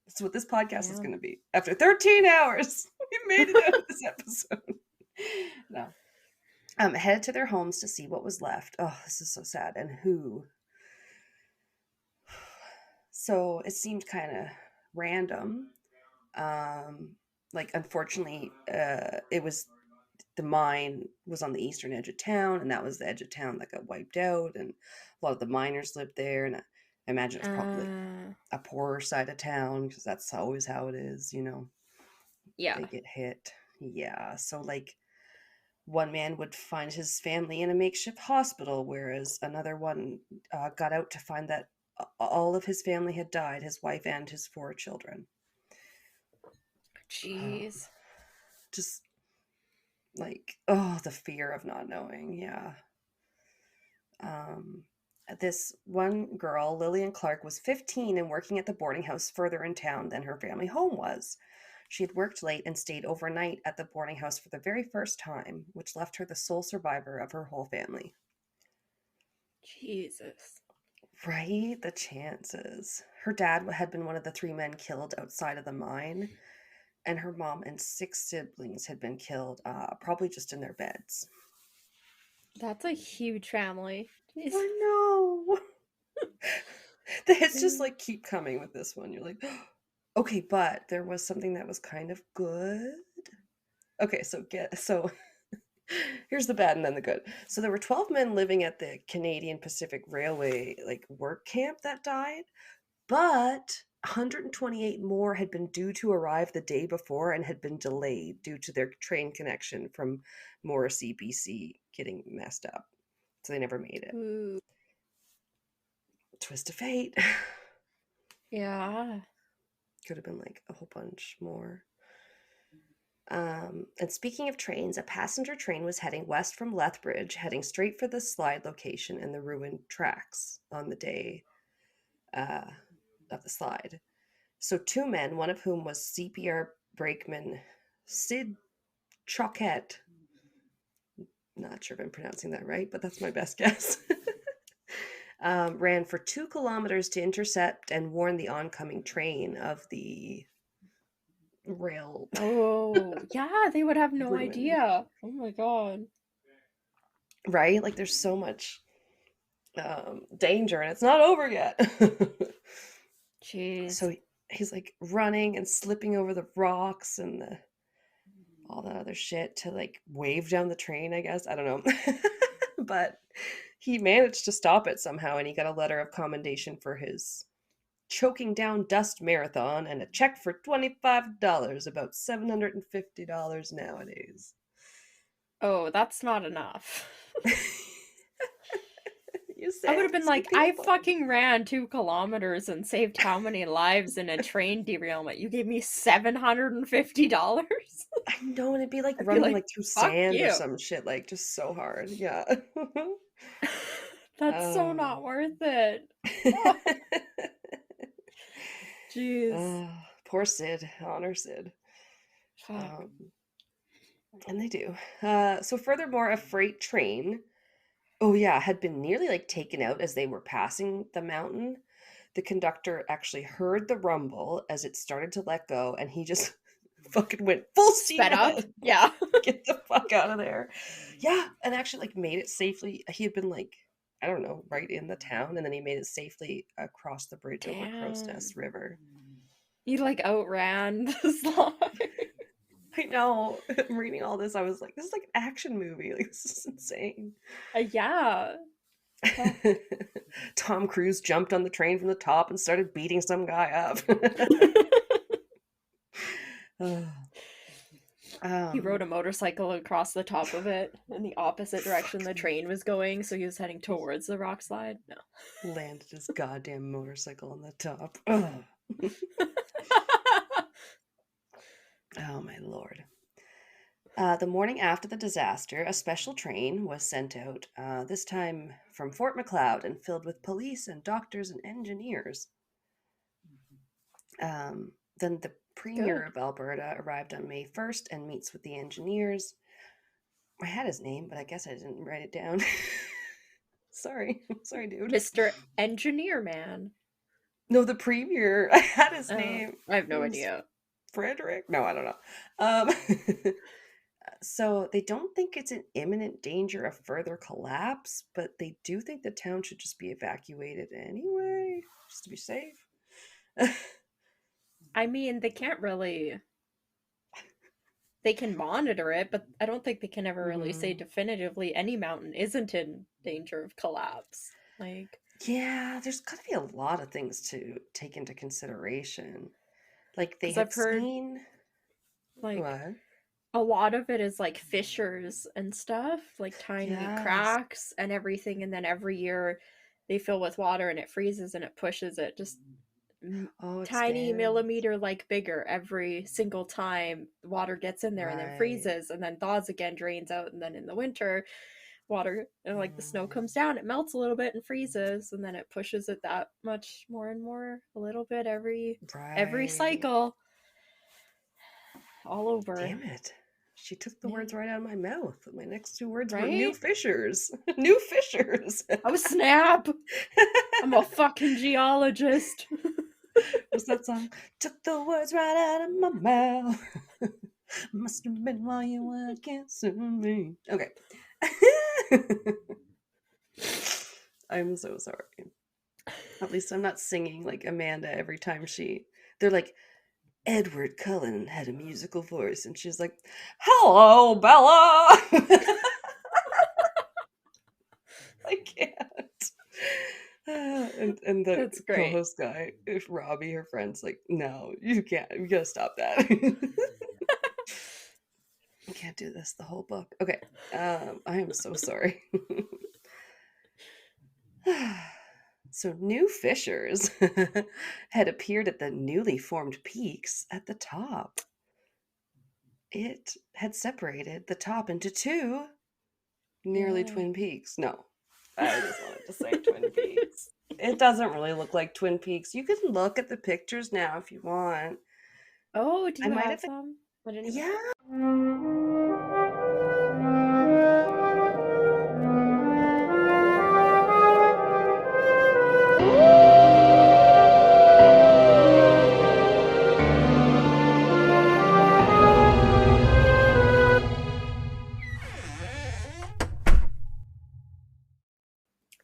That's what this podcast is Yeah. going to be. After 13 hours, we made it out of this episode. No. Headed to their homes to see what was left. Oh, this is so sad. And who? So it seemed kind of random. Like, unfortunately, it was the mine was on the eastern edge of town, and that was the edge of town that got wiped out, and a lot of the miners lived there, and I imagine it's probably a poorer side of town because that's always how it is, you know. Yeah. They get hit. Yeah, so like one man would find his family in a makeshift hospital, whereas another one got out to find that all of his family had died, his wife and his 4 children. Jeez. Just like, oh, the fear of not knowing. Yeah. This one girl, Lillian Clark, was 15 and working at the boarding house further in town than her family home was. She had worked late and stayed overnight at the boarding house for the very first time, which left her the sole survivor of her whole family. Jesus. Right? The chances. Her dad had been one of the 3 men killed outside of the mine, and her mom and 6 siblings had been killed, probably just in their beds. That's a huge family. Jeez. I know. The hits just like keep coming with this one. You're like, okay, but there was something that was kind of good. Okay, so here's the bad and then the good. So there were 12 men living at the Canadian Pacific Railway like work camp that died, but 128 more had been due to arrive the day before and had been delayed due to their train connection from Morrissey, BC getting messed up. So they never made it. Ooh. Twist of fate. Yeah. Could have been like a whole bunch more. And speaking of trains, a passenger train was heading west from Lethbridge, heading straight for the slide location and the ruined tracks on the day of the slide. So 2 men, one of whom was CPR brakeman Sid Choquette. Not sure if I'm pronouncing that right, but that's my best guess. Ran for 2 kilometers to intercept and warn the oncoming train of the rail. Oh, yeah, they would have no Ruin. idea. Oh my god. Right? Like there's so much danger and it's not over yet. Jeez. So he's like running and slipping over the rocks and all that other shit to like wave down the train, I guess. I don't know. But he managed to stop it somehow, and he got a letter of commendation for his choking down dust marathon and a check for $25, about $750 nowadays. Oh, that's not enough. You I would have been like, I people. fucking ran 2 kilometers and saved how many lives in a train derailment? You gave me $750? I know, and it'd be like I'd be running like, like through "Fuck sand or you." some shit, like just so hard. Yeah. That's so not worth it. Jeez. Poor Sid. Honor Sid. Fuck. And they do. So furthermore, a freight train, had been nearly like taken out as they were passing the mountain. The conductor actually heard the rumble as it started to let go, and he just fucking went full steam Sped up? ahead. Yeah. Get the fuck out of there. Yeah, and actually like made it safely. He had been like I don't know, right in the town, and then he made it safely across the bridge over Crow's Nest Damn. River. He like outran the slide. I know. I'm reading all this. I was like, this is like an action movie. Like, this is insane. Yeah. Fuck. Tom Cruise jumped on the train from the top and started beating some guy up. He rode a motorcycle across the top of it in the opposite direction the train was going, so he was heading towards the rock slide. No. landed his goddamn motorcycle on the top. Ugh. Oh my lord. The morning after the disaster, a special train was sent out, this time from Fort Macleod and filled with police and doctors and engineers. Then the Premier Good. of Alberta arrived on May 1st and meets with the engineers. I had his name, but I guess I didn't write it down. Sorry, dude. Mr. Engineer Man. No, the Premier. I had his Oh, name. I have no It was idea. Frederick? No, I don't know. So they don't think it's in imminent danger of further collapse, but they do think the town should just be evacuated anyway, just to be safe. I mean, they can't really. They can monitor it, but I don't think they can ever really say definitively any mountain isn't in danger of collapse. Like, Yeah, there's got to be a lot of things to take into consideration. Like they 'cause had I've heard seen like what? a lot of it is like fissures and stuff, like tiny Yes. cracks and everything, and then every year they fill with water and it freezes and it pushes it just Oh, tiny expands. millimeter like bigger every single time water gets in there and then Right. freezes and then thaws again, drains out, and then in the winter water and like the snow comes down, it melts a little bit and freezes, and then it pushes it that much more and more a little bit every Right. cycle all over. Damn it. She took the Yeah. words right out of my mouth. My next two words were Right? new fissures. New fissures. Oh snap! I'm a fucking geologist. What's that song? Took the words right out of my mouth. Must have been while you were kissing me. Okay. I'm so sorry. At least I'm not singing like Amanda every time they're like, Edward Cullen had a musical voice, and she's like, hello, Bella. I can't. And the That's great. co-host guy, if Robbie, her friend's like, no, you can't. You gotta stop that. I can't do this the whole book. Okay. I am so sorry. So new fissures had appeared at the newly formed peaks at the top. It had separated the top into two nearly Yeah. twin peaks. No, I just wanted to say Twin Peaks. It doesn't really look like Twin Peaks. You can look at the pictures now if you want. Oh, do I you might have have- some? I didn't even... Yeah.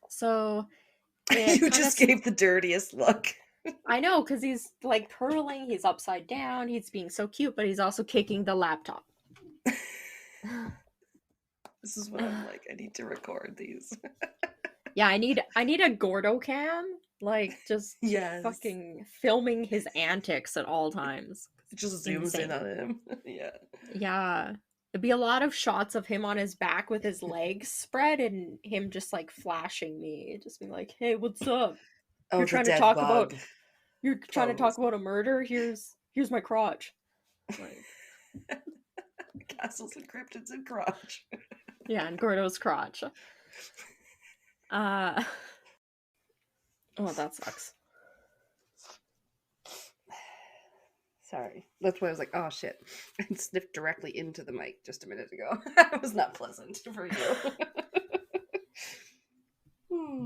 So You just gave the dirtiest look. I know, because he's like purling, he's upside down, he's being so cute, but he's also kicking the laptop. This is what I'm like. I need to record these. Yeah, I need a Gordo cam, like just Yes. fucking filming his antics at all times. It just zooms in Insane. on him. Yeah. Yeah. It'd be a lot of shots of him on his back with his legs spread and him just like flashing me, just being like, "Hey, what's up? Oh, You're the trying to dead talk bug. about You're trying to pose. talk about a murder? Here's my crotch." Like, Castles and cryptids and crotch. yeah, and Gordo's crotch. Oh, that sucks. Sorry. That's why I was like, oh shit. I sniffed directly into the mic just a minute ago. That was not pleasant for you. All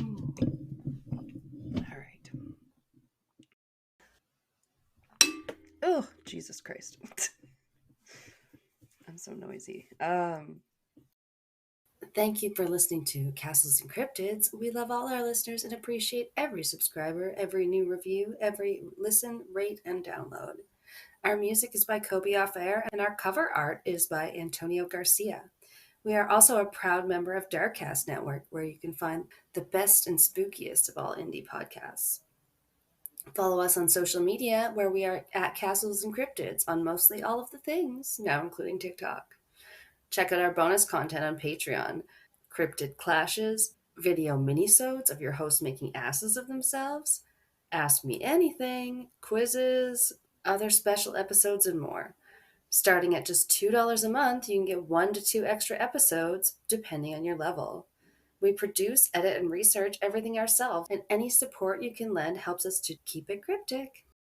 right. Oh, Jesus Christ. I'm so noisy. Thank you for listening to Castles and Cryptids. We love all our listeners and appreciate every subscriber, every new review, every listen, rate, and download. Our music is by Kobe Off Air, and our cover art is by Antonio Garcia. We are also a proud member of Darkcast Network, where you can find the best and spookiest of all indie podcasts. Follow us on social media, where we are at Castles and Cryptids on mostly all of the things, now including TikTok. Check out our bonus content on Patreon, cryptid clashes, video minisodes of your host making asses of themselves, Ask Me Anything, quizzes, other special episodes, and more. Starting at just $2 a month, you can get 1 to 2 extra episodes, depending on your level. We produce, edit, and research everything ourselves, and any support you can lend helps us to keep it cryptic.